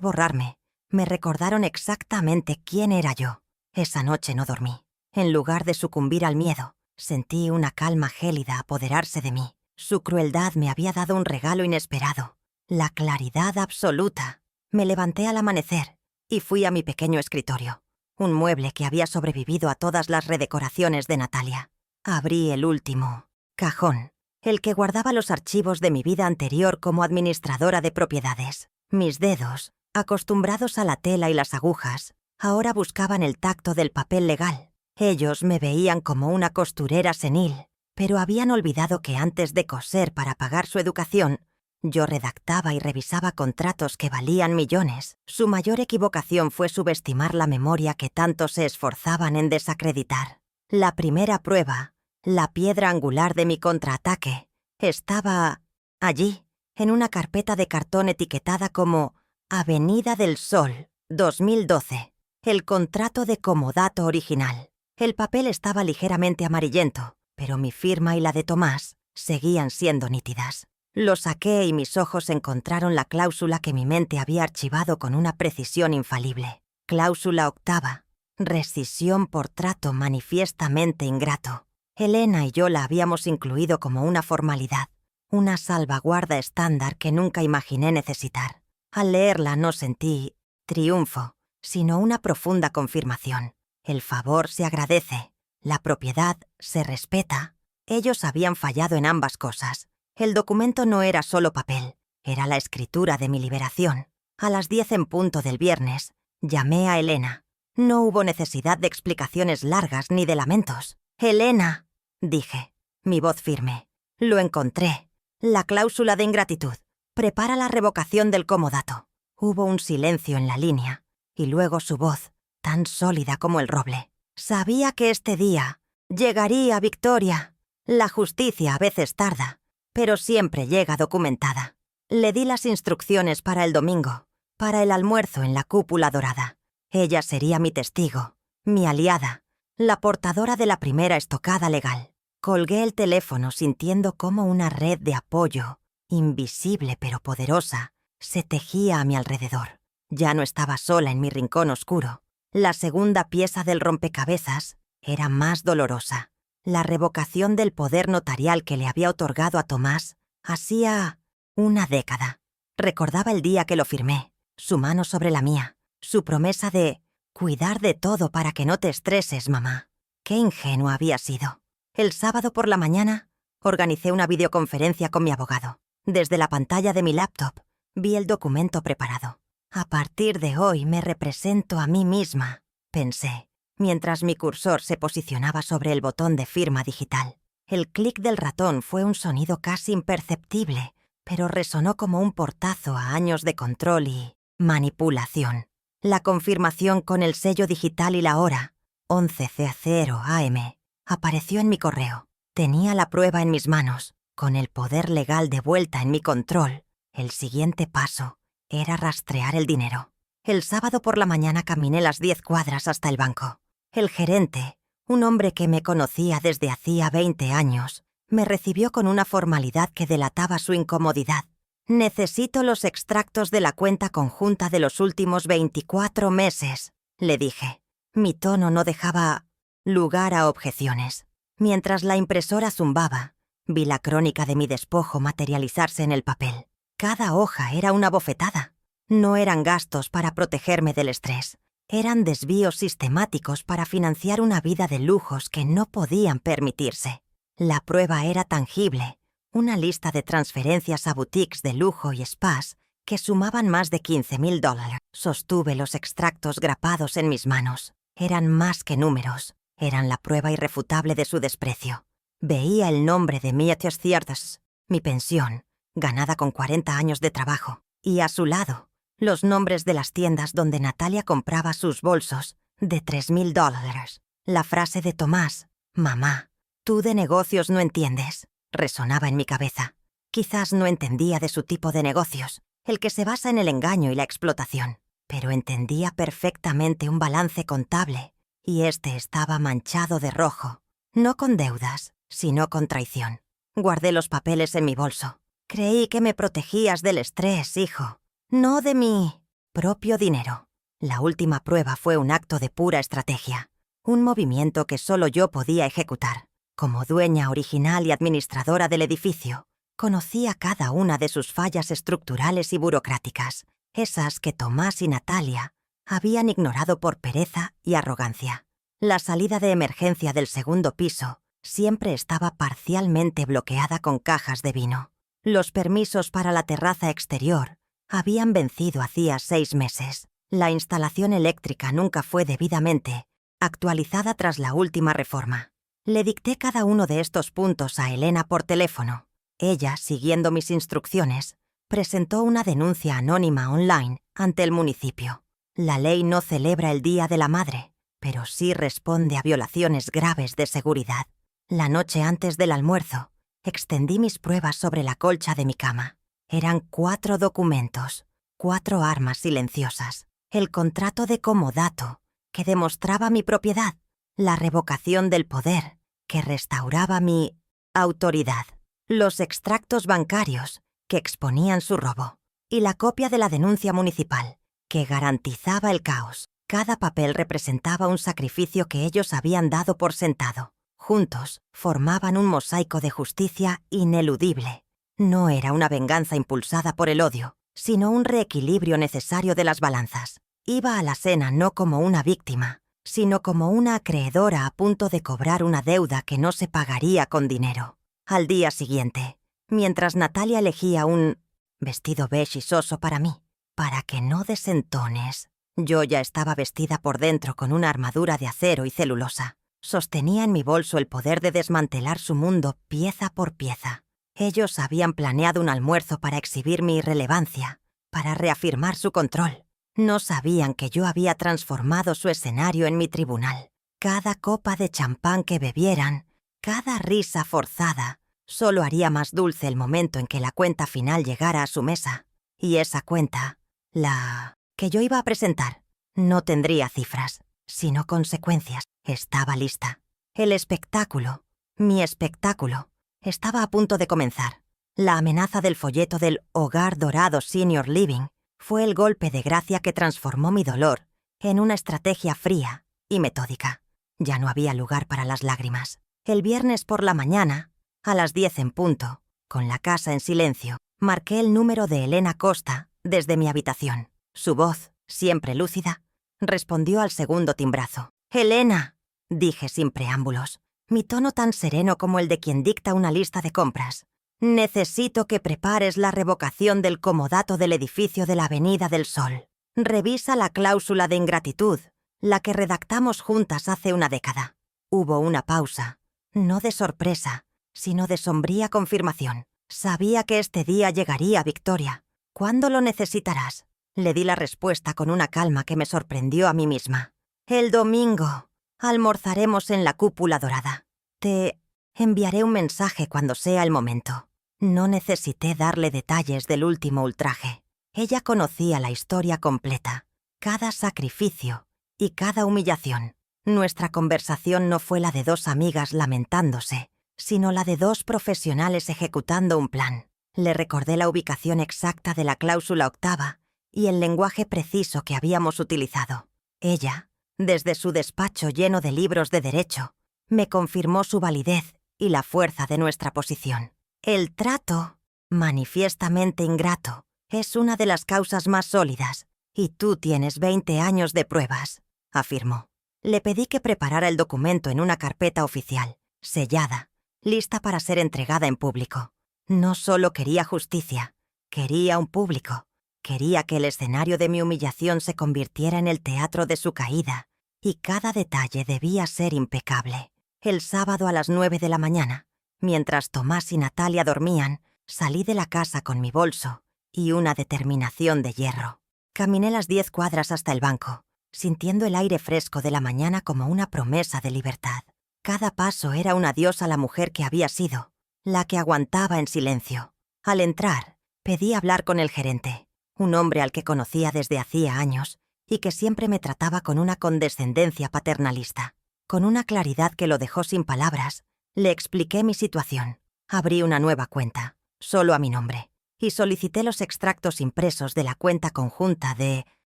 borrarme, me recordaron exactamente quién era yo. Esa noche no dormí. En lugar de sucumbir al miedo, sentí una calma gélida apoderarse de mí. Su crueldad me había dado un regalo inesperado, la claridad absoluta. Me levanté al amanecer y fui a mi pequeño escritorio, un mueble que había sobrevivido a todas las redecoraciones de Natalia. Abrí el último cajón, el que guardaba los archivos de mi vida anterior como administradora de propiedades. Mis dedos, acostumbrados a la tela y las agujas, ahora buscaban el tacto del papel legal. Ellos me veían como una costurera senil, pero habían olvidado que antes de coser para pagar su educación, Yo redactaba y revisaba contratos que valían millones. Su mayor equivocación fue subestimar la memoria que tanto se esforzaban en desacreditar. La primera prueba, la piedra angular de mi contraataque, estaba allí, en una carpeta de cartón etiquetada como Avenida del Sol, 2012, el contrato de comodato original. El papel estaba ligeramente amarillento, pero mi firma y la de Tomás seguían siendo nítidas. Lo saqué y mis ojos encontraron la cláusula que mi mente había archivado con una precisión infalible. Cláusula octava. Rescisión por trato manifiestamente ingrato. Elena y yo la habíamos incluido como una formalidad, una salvaguarda estándar que nunca imaginé necesitar. Al leerla no sentí triunfo, sino una profunda confirmación. El favor se agradece, la propiedad se respeta. Ellos habían fallado en ambas cosas. El documento no era solo papel, era la escritura de mi liberación. A las 10 en punto del viernes, llamé a Elena. No hubo necesidad de explicaciones largas ni de lamentos. «Elena», dije, mi voz firme. «Lo encontré. La cláusula de ingratitud. Prepara la revocación del comodato». Hubo un silencio en la línea, y luego su voz, tan sólida como el roble. «Sabía que este día llegaría, Victoria. La justicia a veces tarda, pero siempre llega documentada». Le di las instrucciones para el domingo, para el almuerzo en la cúpula dorada. Ella sería mi testigo, mi aliada, la portadora de la primera estocada legal. Colgué el teléfono sintiendo cómo una red de apoyo, invisible pero poderosa, se tejía a mi alrededor. Ya no estaba sola en mi rincón oscuro. La segunda pieza del rompecabezas era más dolorosa. La revocación del poder notarial que le había otorgado a Tomás hacía una década. Recordaba el día que lo firmé, su mano sobre la mía, su promesa de cuidar de todo para que no te estreses, mamá. Qué ingenua había sido. El sábado por la mañana organicé una videoconferencia con mi abogado. Desde la pantalla de mi laptop vi el documento preparado. A partir de hoy me represento a mí misma, pensé, mientras mi cursor se posicionaba sobre el botón de firma digital. El clic del ratón fue un sonido casi imperceptible, pero resonó como un portazo a años de control y manipulación. La confirmación con el sello digital y la hora, 11:00 AM, apareció en mi correo. Tenía la prueba en mis manos, con el poder legal de vuelta en mi control. El siguiente paso era rastrear el dinero. El sábado por la mañana caminé las 10 cuadras hasta el banco. El gerente, un hombre que me conocía desde hacía 20 años, me recibió con una formalidad que delataba su incomodidad. «Necesito los extractos de la cuenta conjunta de los últimos 24 meses», le dije. Mi tono no dejaba lugar a objeciones. Mientras la impresora zumbaba, vi la crónica de mi despojo materializarse en el papel. Cada hoja era una bofetada. No eran gastos para protegerme del estrés. Eran desvíos sistemáticos para financiar una vida de lujos que no podían permitirse. La prueba era tangible. Una lista de transferencias a boutiques de lujo y spas que sumaban más de $15,000. Sostuve los extractos grapados en mis manos. Eran más que números. Eran la prueba irrefutable de su desprecio. Veía el nombre de Mietjes Theaters, mi pensión, ganada con 40 años de trabajo, y a su lado, los nombres de las tiendas donde Natalia compraba sus bolsos de $3,000. La frase de Tomás, «Mamá, tú de negocios no entiendes», resonaba en mi cabeza. Quizás no entendía de su tipo de negocios, el que se basa en el engaño y la explotación, pero entendía perfectamente un balance contable, y este estaba manchado de rojo, no con deudas, sino con traición. Guardé los papeles en mi bolso. Creí que me protegías del estrés, hijo, no de mi propio dinero. La última prueba fue un acto de pura estrategia, un movimiento que solo yo podía ejecutar. Como dueña original y administradora del edificio, conocía cada una de sus fallas estructurales y burocráticas, esas que Tomás y Natalia habían ignorado por pereza y arrogancia. La salida de emergencia del segundo piso siempre estaba parcialmente bloqueada con cajas de vino. Los permisos para la terraza exterior habían vencido hacía 6 meses. La instalación eléctrica nunca fue debidamente actualizada tras la última reforma. Le dicté cada uno de estos puntos a Elena por teléfono. Ella, siguiendo mis instrucciones, presentó una denuncia anónima online ante el municipio. La ley no celebra el Día de la Madre, pero sí responde a violaciones graves de seguridad. La noche antes del almuerzo, extendí mis pruebas sobre la colcha de mi cama. Eran 4 documentos, 4 armas silenciosas. El contrato de comodato, que demostraba mi propiedad. La revocación del poder, que restauraba mi autoridad. Los extractos bancarios, que exponían su robo. Y la copia de la denuncia municipal, que garantizaba el caos. Cada papel representaba un sacrificio que ellos habían dado por sentado. Juntos, formaban un mosaico de justicia ineludible. No era una venganza impulsada por el odio, sino un reequilibrio necesario de las balanzas. Iba a la cena no como una víctima, sino como una acreedora a punto de cobrar una deuda que no se pagaría con dinero. Al día siguiente, mientras Natalia elegía un vestido beige y soso para mí, para que no desentones, yo ya estaba vestida por dentro con una armadura de acero y celulosa. Sostenía en mi bolso el poder de desmantelar su mundo pieza por pieza. Ellos habían planeado un almuerzo para exhibir mi irrelevancia, para reafirmar su control. No sabían que yo había transformado su escenario en mi tribunal. Cada copa de champán que bebieran, cada risa forzada, solo haría más dulce el momento en que la cuenta final llegara a su mesa. Y esa cuenta, la que yo iba a presentar, no tendría cifras, sino consecuencias. Estaba lista. El espectáculo, mi espectáculo, estaba a punto de comenzar. La amenaza del folleto del Hogar Dorado Senior Living fue el golpe de gracia que transformó mi dolor en una estrategia fría y metódica. Ya no había lugar para las lágrimas. El viernes por la mañana, a las 10 en punto, con la casa en silencio, marqué el número de Elena Costa desde mi habitación. Su voz, siempre lúcida, respondió al segundo timbrazo. «Elena», dije sin preámbulos, mi tono tan sereno como el de quien dicta una lista de compras. «Necesito que prepares la revocación del comodato del edificio de la Avenida del Sol. Revisa la cláusula de ingratitud, la que redactamos juntas hace una década». Hubo una pausa, no de sorpresa, sino de sombría confirmación. Sabía que este día llegaría, Victoria. «¿Cuándo lo necesitarás?». Le di la respuesta con una calma que me sorprendió a mí misma. «El domingo. Almorzaremos en la Cúpula Dorada. Te enviaré un mensaje cuando sea el momento». No necesité darle detalles del último ultraje. Ella conocía la historia completa, cada sacrificio y cada humillación. Nuestra conversación no fue la de 2 amigas lamentándose, sino la de 2 profesionales ejecutando un plan. Le recordé la ubicación exacta de la cláusula octava y el lenguaje preciso que habíamos utilizado. Ella, desde su despacho lleno de libros de derecho, me confirmó su validez y la fuerza de nuestra posición. El trato, manifiestamente ingrato, es una de las causas más sólidas, y tú tienes 20 años de pruebas, afirmó. Le pedí que preparara el documento en una carpeta oficial, sellada, lista para ser entregada en público. No solo quería justicia, quería un público. Quería que el escenario de mi humillación se convirtiera en el teatro de su caída, y cada detalle debía ser impecable. El sábado a las 9 de la mañana, mientras Tomás y Natalia dormían, salí de la casa con mi bolso y una determinación de hierro. Caminé las 10 cuadras hasta el banco, sintiendo el aire fresco de la mañana como una promesa de libertad. Cada paso era un adiós a la mujer que había sido, la que aguantaba en silencio. Al entrar, pedí hablar con el gerente, un hombre al que conocía desde hacía años y que siempre me trataba con una condescendencia paternalista. Con una claridad que lo dejó sin palabras, le expliqué mi situación. Abrí una nueva cuenta, solo a mi nombre, y solicité los extractos impresos de la cuenta conjunta de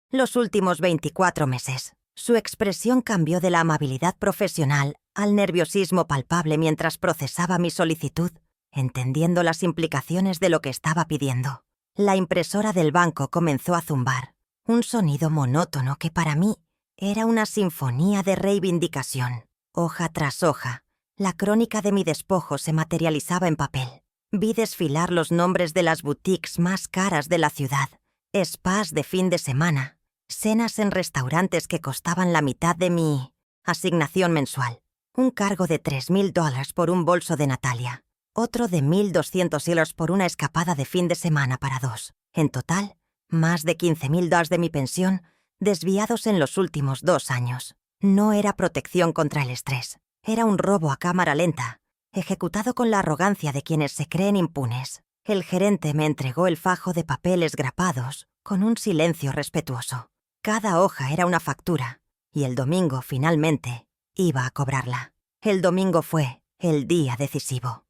los últimos 24 meses. Su expresión cambió de la amabilidad profesional al nerviosismo palpable mientras procesaba mi solicitud, entendiendo las implicaciones de lo que estaba pidiendo. La impresora del banco comenzó a zumbar, un sonido monótono que para mí era una sinfonía de reivindicación. Hoja tras hoja, la crónica de mi despojo se materializaba en papel. Vi desfilar los nombres de las boutiques más caras de la ciudad, spas de fin de semana, cenas en restaurantes que costaban la mitad de mi asignación mensual, un cargo de $3,000 por un bolso de Natalia. otro de 1.200 euros por una escapada de fin de semana para dos. En total, más de 15.000 dólares de mi pensión desviados en los últimos 2 años. No era protección contra el estrés. Era un robo a cámara lenta, ejecutado con la arrogancia de quienes se creen impunes. El gerente me entregó el fajo de papeles grapados con un silencio respetuoso. Cada hoja era una factura, y el domingo, finalmente, iba a cobrarla. El domingo fue el día decisivo.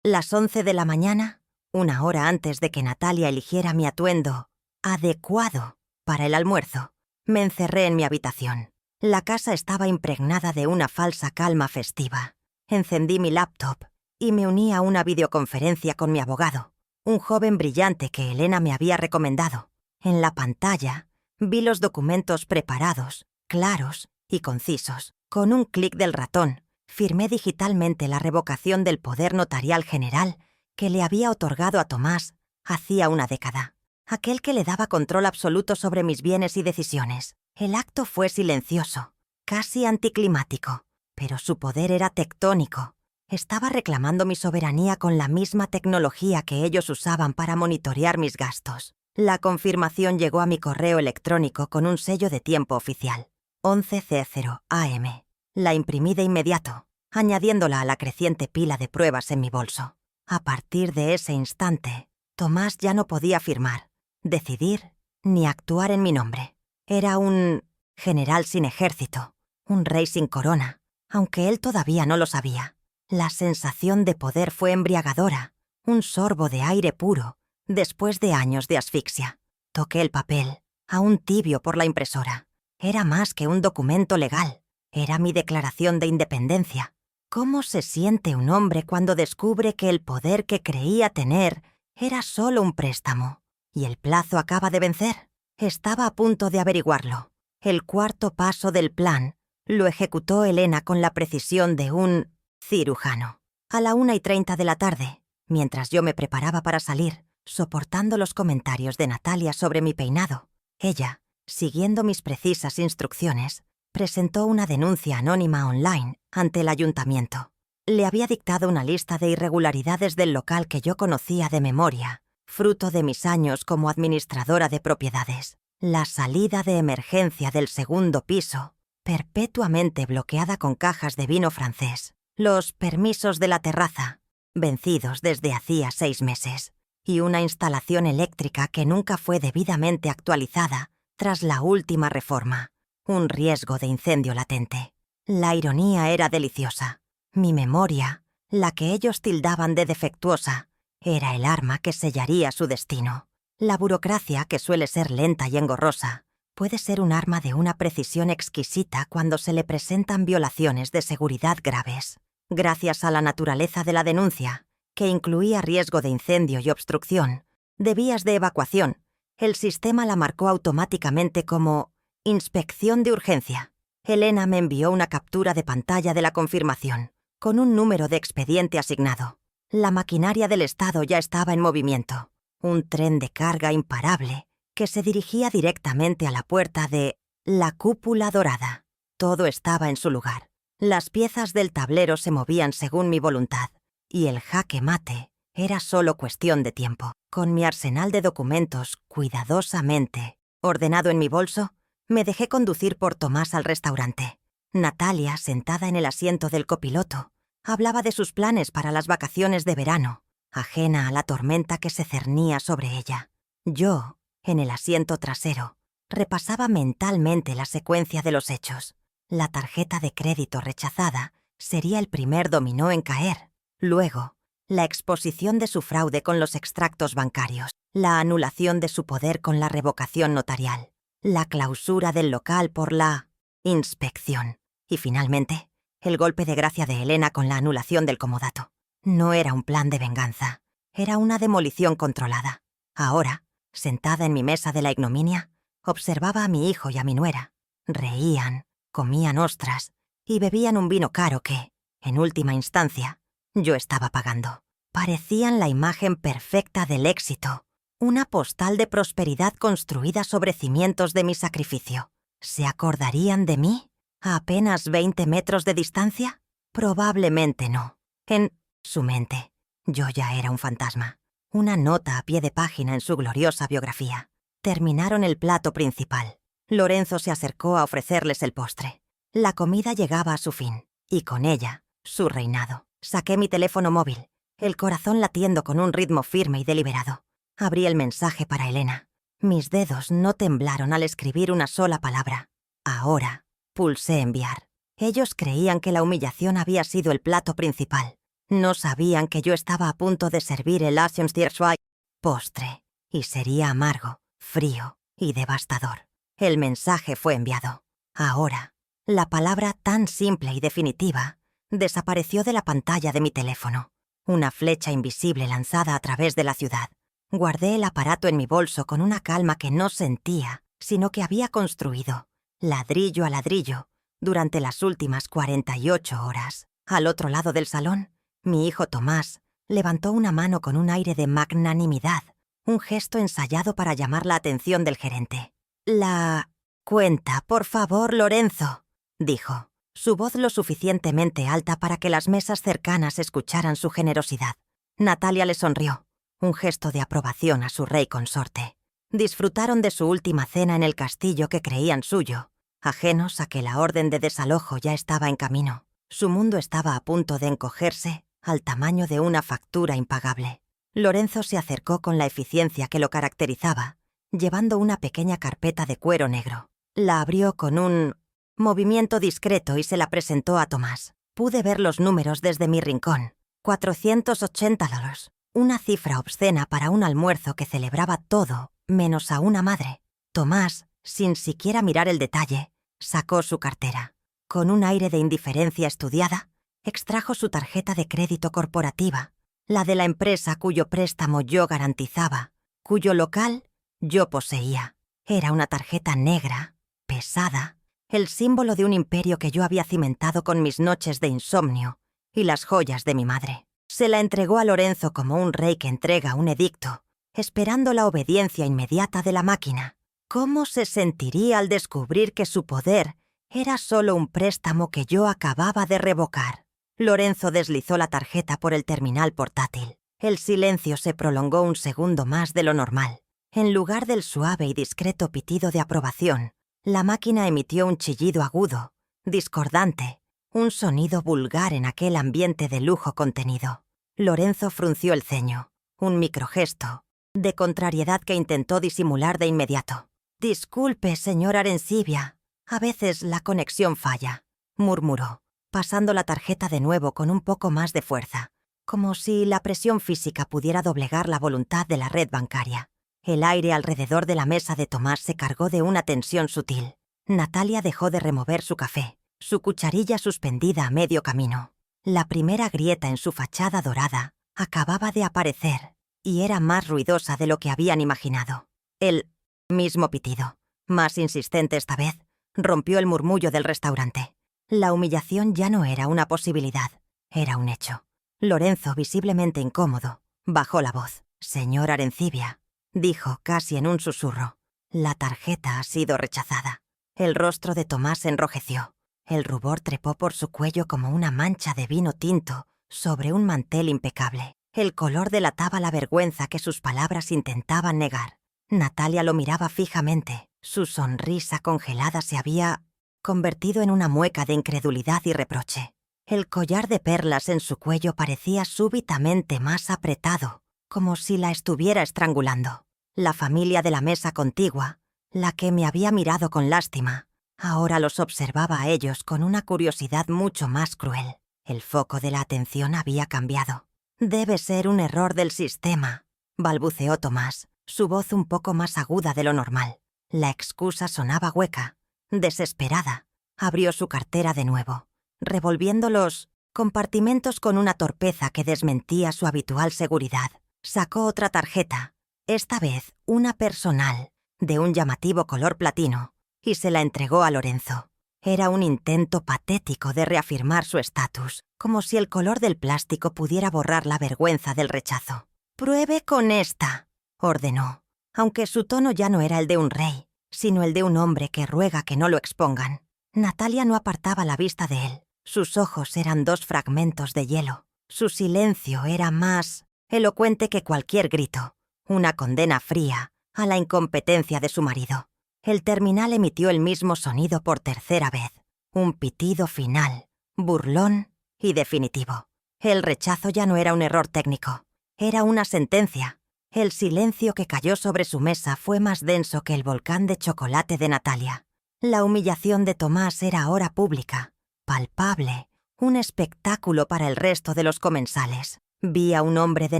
Las 11 de la mañana, una hora antes de que Natalia eligiera mi atuendo adecuado para el almuerzo, me encerré en mi habitación. La casa estaba impregnada de una falsa calma festiva. Encendí mi laptop y me uní a una videoconferencia con mi abogado, un joven brillante que Elena me había recomendado. En la pantalla vi los documentos preparados, claros y concisos. Con un clic del ratón, firmé digitalmente la revocación del poder notarial general que le había otorgado a Tomás hacía una década, aquel que le daba control absoluto sobre mis bienes y decisiones. El acto fue silencioso, casi anticlimático, pero su poder era tectónico. Estaba reclamando mi soberanía con la misma tecnología que ellos usaban para monitorear mis gastos. La confirmación llegó a mi correo electrónico con un sello de tiempo oficial. 11:00 AM. La imprimí de inmediato, añadiéndola a la creciente pila de pruebas en mi bolso. A partir de ese instante, Tomás ya no podía firmar, decidir ni actuar en mi nombre. Era un general sin ejército, un rey sin corona, aunque él todavía no lo sabía. La sensación de poder fue embriagadora, un sorbo de aire puro, después de años de asfixia. Toqué el papel, aún tibio por la impresora. Era más que un documento legal, era mi declaración de independencia. ¿Cómo se siente un hombre cuando descubre que el poder que creía tener era solo un préstamo? Y el plazo acaba de vencer. Estaba a punto de averiguarlo. El cuarto paso del plan lo ejecutó Elena con la precisión de un cirujano. A la 1:30 de la tarde, mientras yo me preparaba para salir, soportando los comentarios de Natalia sobre mi peinado, ella, siguiendo mis precisas instrucciones, presentó una denuncia anónima online ante el ayuntamiento. Le había dictado una lista de irregularidades del local que yo conocía de memoria, fruto de mis años como administradora de propiedades. La salida de emergencia del segundo piso, perpetuamente bloqueada con cajas de vino francés. Los permisos de la terraza, vencidos desde hacía 6 meses. Y una instalación eléctrica que nunca fue debidamente actualizada tras la última reforma. Un riesgo de incendio latente. La ironía era deliciosa. Mi memoria, la que ellos tildaban de defectuosa, era el arma que sellaría su destino. La burocracia, que suele ser lenta y engorrosa, puede ser un arma de una precisión exquisita cuando se le presentan violaciones de seguridad graves. Gracias a la naturaleza de la denuncia, que incluía riesgo de incendio y obstrucción, de vías de evacuación, el sistema la marcó automáticamente como inspección de urgencia. Elena me envió una captura de pantalla de la confirmación, con un número de expediente asignado. La maquinaria del Estado ya estaba en movimiento. Un tren de carga imparable que se dirigía directamente a la puerta de la Cúpula Dorada. Todo estaba en su lugar. Las piezas del tablero se movían según mi voluntad, y el jaque mate era solo cuestión de tiempo. Con mi arsenal de documentos cuidadosamente ordenado en mi bolso, me dejé conducir por Tomás al restaurante. Natalia, sentada en el asiento del copiloto, hablaba de sus planes para las vacaciones de verano, ajena a la tormenta que se cernía sobre ella. Yo, en el asiento trasero, repasaba mentalmente la secuencia de los hechos. La tarjeta de crédito rechazada sería el primer dominó en caer. Luego, la exposición de su fraude con los extractos bancarios, la anulación de su poder con la revocación notarial, la clausura del local por la inspección y, finalmente, el golpe de gracia de Elena con la anulación del comodato. No era un plan de venganza, era una demolición controlada. Ahora, sentada en mi mesa de la ignominia, observaba a mi hijo y a mi nuera. Reían, comían ostras y bebían un vino caro que, en última instancia, yo estaba pagando. Parecían la imagen perfecta del éxito, una postal de prosperidad construida sobre cimientos de mi sacrificio. ¿Se acordarían de mí a apenas 20 metros de distancia? Probablemente no. En Su mente. Yo ya era un fantasma. Una nota a pie de página en su gloriosa biografía. Terminaron el plato principal. Lorenzo se acercó a ofrecerles el postre. La comida llegaba a su fin, y con ella, su reinado. Saqué mi teléfono móvil, el corazón latiendo con un ritmo firme y deliberado. Abrí el mensaje para Elena. Mis dedos no temblaron al escribir una sola palabra. Ahora, pulsé enviar. Ellos creían que la humillación había sido el plato principal. No sabían que yo estaba a punto de servir el Aschenstierschweig postre, y sería amargo, frío y devastador. El mensaje fue enviado. Ahora, la palabra tan simple y definitiva desapareció de la pantalla de mi teléfono. Una flecha invisible lanzada a través de la ciudad. Guardé el aparato en mi bolso con una calma que no sentía, sino que había construido, ladrillo a ladrillo, durante las últimas 48 horas. Al otro lado del salón, mi hijo Tomás levantó una mano con un aire de magnanimidad, un gesto ensayado para llamar la atención del gerente. «La cuenta, por favor, Lorenzo», dijo, su voz lo suficientemente alta para que las mesas cercanas escucharan su generosidad. Natalia le sonrió, un gesto de aprobación a su rey consorte. Disfrutaron de su última cena en el castillo que creían suyo, ajenos a que la orden de desalojo ya estaba en camino. Su mundo estaba a punto de encogerse al tamaño de una factura impagable. Lorenzo se acercó con la eficiencia que lo caracterizaba, llevando una pequeña carpeta de cuero negro. La abrió con un movimiento discreto y se la presentó a Tomás. Pude ver los números desde mi rincón. $480. Una cifra obscena para un almuerzo que celebraba todo, menos a una madre. Tomás, sin siquiera mirar el detalle, sacó su cartera. Con un aire de indiferencia estudiada, extrajo su tarjeta de crédito corporativa, la de la empresa cuyo préstamo yo garantizaba, cuyo local yo poseía. Era una tarjeta negra, pesada, el símbolo de un imperio que yo había cimentado con mis noches de insomnio y las joyas de mi madre. Se la entregó a Lorenzo como un rey que entrega un edicto, esperando la obediencia inmediata de la máquina. ¿Cómo se sentiría al descubrir que su poder era solo un préstamo que yo acababa de revocar? Lorenzo deslizó la tarjeta por el terminal portátil. El silencio se prolongó un segundo más de lo normal. En lugar del suave y discreto pitido de aprobación, la máquina emitió un chillido agudo, discordante, un sonido vulgar en aquel ambiente de lujo contenido. Lorenzo frunció el ceño, un microgesto de contrariedad que intentó disimular de inmediato. «Disculpe, señor Arencibia, a veces la conexión falla», murmuró, pasando la tarjeta de nuevo con un poco más de fuerza, como si la presión física pudiera doblegar la voluntad de la red bancaria. El aire alrededor de la mesa de Tomás se cargó de una tensión sutil. Natalia dejó de remover su café, su cucharilla suspendida a medio camino. La primera grieta en su fachada dorada acababa de aparecer, y era más ruidosa de lo que habían imaginado. El mismo pitido, más insistente esta vez, rompió el murmullo del restaurante. La humillación ya no era una posibilidad, era un hecho. Lorenzo, visiblemente incómodo, bajó la voz. «Señor Arencibia», dijo casi en un susurro, «la tarjeta ha sido rechazada». El rostro de Tomás se enrojeció. El rubor trepó por su cuello como una mancha de vino tinto sobre un mantel impecable. El color delataba la vergüenza que sus palabras intentaban negar. Natalia lo miraba fijamente. Su sonrisa congelada se había convertido en una mueca de incredulidad y reproche. El collar de perlas en su cuello parecía súbitamente más apretado, como si la estuviera estrangulando. La familia de la mesa contigua, la que me había mirado con lástima, ahora los observaba a ellos con una curiosidad mucho más cruel. El foco de la atención había cambiado. «Debe ser un error del sistema», balbuceó Tomás, su voz un poco más aguda de lo normal. La excusa sonaba hueca, desesperada. Abrió su cartera de nuevo, revolviendo los compartimentos con una torpeza que desmentía su habitual seguridad. Sacó otra tarjeta, esta vez una personal, de un llamativo color platino, y se la entregó a Lorenzo. Era un intento patético de reafirmar su estatus, como si el color del plástico pudiera borrar la vergüenza del rechazo. «Pruebe con esta», ordenó, aunque su tono ya no era el de un rey, sino el de un hombre que ruega que no lo expongan. Natalia no apartaba la vista de él. Sus ojos eran dos fragmentos de hielo. Su silencio era más elocuente que cualquier grito, una condena fría a la incompetencia de su marido. El terminal emitió el mismo sonido por tercera vez, un pitido final, burlón y definitivo. El rechazo ya no era un error técnico, era una sentencia. El silencio que cayó sobre su mesa fue más denso que el volcán de chocolate de Natalia. La humillación de Tomás era ahora pública, palpable, un espectáculo para el resto de los comensales. Vi a un hombre de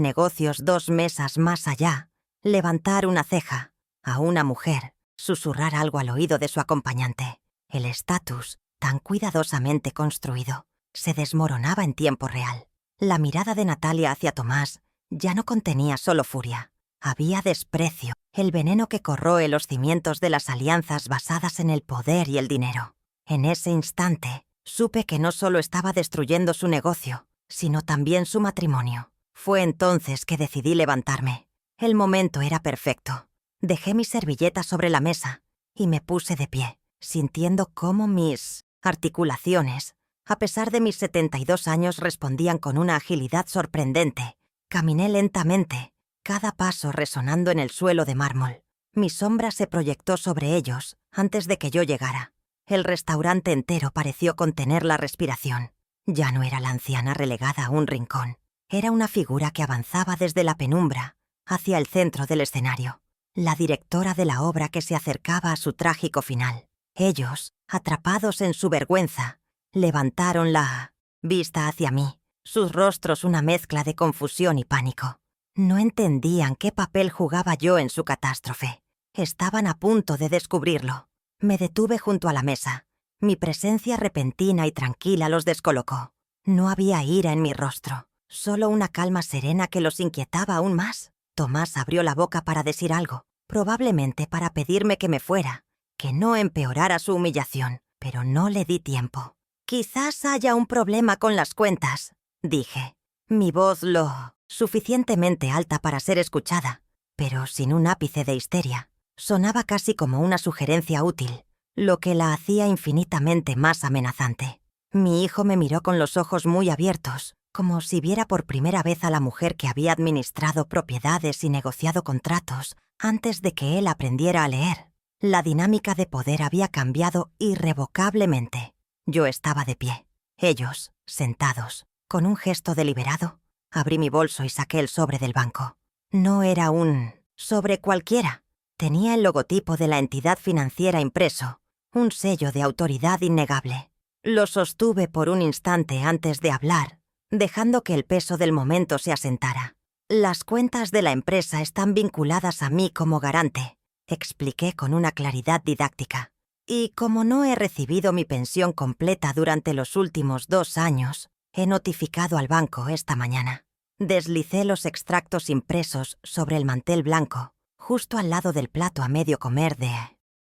negocios 2 mesas más allá levantar una ceja, a una mujer susurrar algo al oído de su acompañante. El estatus, tan cuidadosamente construido, se desmoronaba en tiempo real. La mirada de Natalia hacia Tomás ya no contenía solo furia. Había desprecio, el veneno que corroe los cimientos de las alianzas basadas en el poder y el dinero. En ese instante, supe que no solo estaba destruyendo su negocio, sino también su matrimonio. Fue entonces que decidí levantarme. El momento era perfecto. Dejé mi servilleta sobre la mesa y me puse de pie, sintiendo cómo mis articulaciones, a pesar de mis 72 años, respondían con una agilidad sorprendente. Caminé lentamente, cada paso resonando en el suelo de mármol. Mi sombra se proyectó sobre ellos antes de que yo llegara. El restaurante entero pareció contener la respiración. Ya no era la anciana relegada a un rincón. Era una figura que avanzaba desde la penumbra hacia el centro del escenario. La directora de la obra que se acercaba a su trágico final. Ellos, atrapados en su vergüenza, levantaron la vista hacia mí, sus rostros una mezcla de confusión y pánico. No entendían qué papel jugaba yo en su catástrofe. Estaban a punto de descubrirlo. Me detuve junto a la mesa. Mi presencia repentina y tranquila los descolocó. No había ira en mi rostro, solo una calma serena que los inquietaba aún más. Tomás abrió la boca para decir algo, probablemente para pedirme que me fuera, que no empeorara su humillación, pero no le di tiempo. «Quizás haya un problema con las cuentas», dije. Mi voz lo suficientemente alta para ser escuchada, pero sin un ápice de histeria. Sonaba casi como una sugerencia útil, lo que la hacía infinitamente más amenazante. Mi hijo me miró con los ojos muy abiertos, como si viera por primera vez a la mujer que había administrado propiedades y negociado contratos antes de que él aprendiera a leer. La dinámica de poder había cambiado irrevocablemente. Yo estaba de pie, ellos, sentados. Con un gesto deliberado, abrí mi bolso y saqué el sobre del banco. No era un sobre cualquiera. Tenía el logotipo de la entidad financiera impreso, un sello de autoridad innegable. Lo sostuve por un instante antes de hablar, dejando que el peso del momento se asentara. «Las cuentas de la empresa están vinculadas a mí como garante», expliqué con una claridad didáctica. «Y como no he recibido mi pensión completa durante los últimos 2 años, he notificado al banco esta mañana». Deslicé los extractos impresos sobre el mantel blanco, justo al lado del plato a medio comer de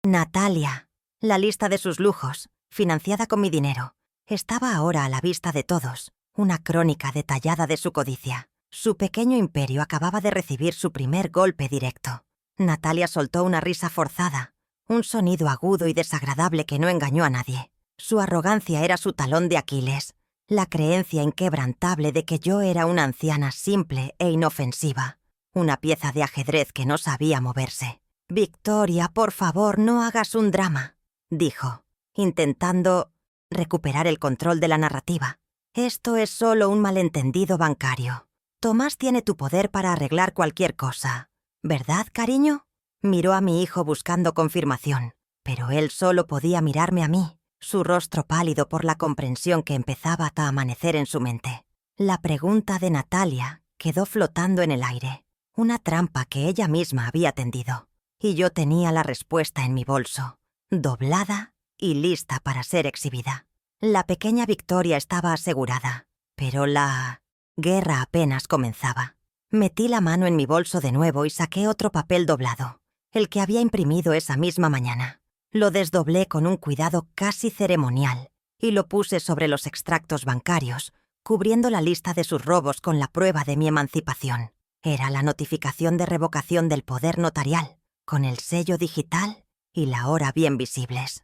Natalia. La lista de sus lujos, financiada con mi dinero, estaba ahora a la vista de todos, una crónica detallada de su codicia. Su pequeño imperio acababa de recibir su primer golpe directo. Natalia soltó una risa forzada, un sonido agudo y desagradable que no engañó a nadie. Su arrogancia era su talón de Aquiles, la creencia inquebrantable de que yo era una anciana simple e inofensiva, una pieza de ajedrez que no sabía moverse. «Victoria, por favor, no hagas un drama», dijo, intentando recuperar el control de la narrativa. «Esto es solo un malentendido bancario. Tomás tiene tu poder para arreglar cualquier cosa, ¿verdad, cariño?». Miró a mi hijo buscando confirmación, pero él solo podía mirarme a mí, su rostro pálido por la comprensión que empezaba a amanecer en su mente. La pregunta de Natalia quedó flotando en el aire, una trampa que ella misma había tendido, y yo tenía la respuesta en mi bolso, doblada y lista para ser exhibida. La pequeña victoria estaba asegurada, pero la guerra apenas comenzaba. Metí la mano en mi bolso de nuevo y saqué otro papel doblado, el que había imprimido esa misma mañana. Lo desdoblé con un cuidado casi ceremonial y lo puse sobre los extractos bancarios, cubriendo la lista de sus robos con la prueba de mi emancipación. Era la notificación de revocación del poder notarial, con el sello digital y la hora bien visibles.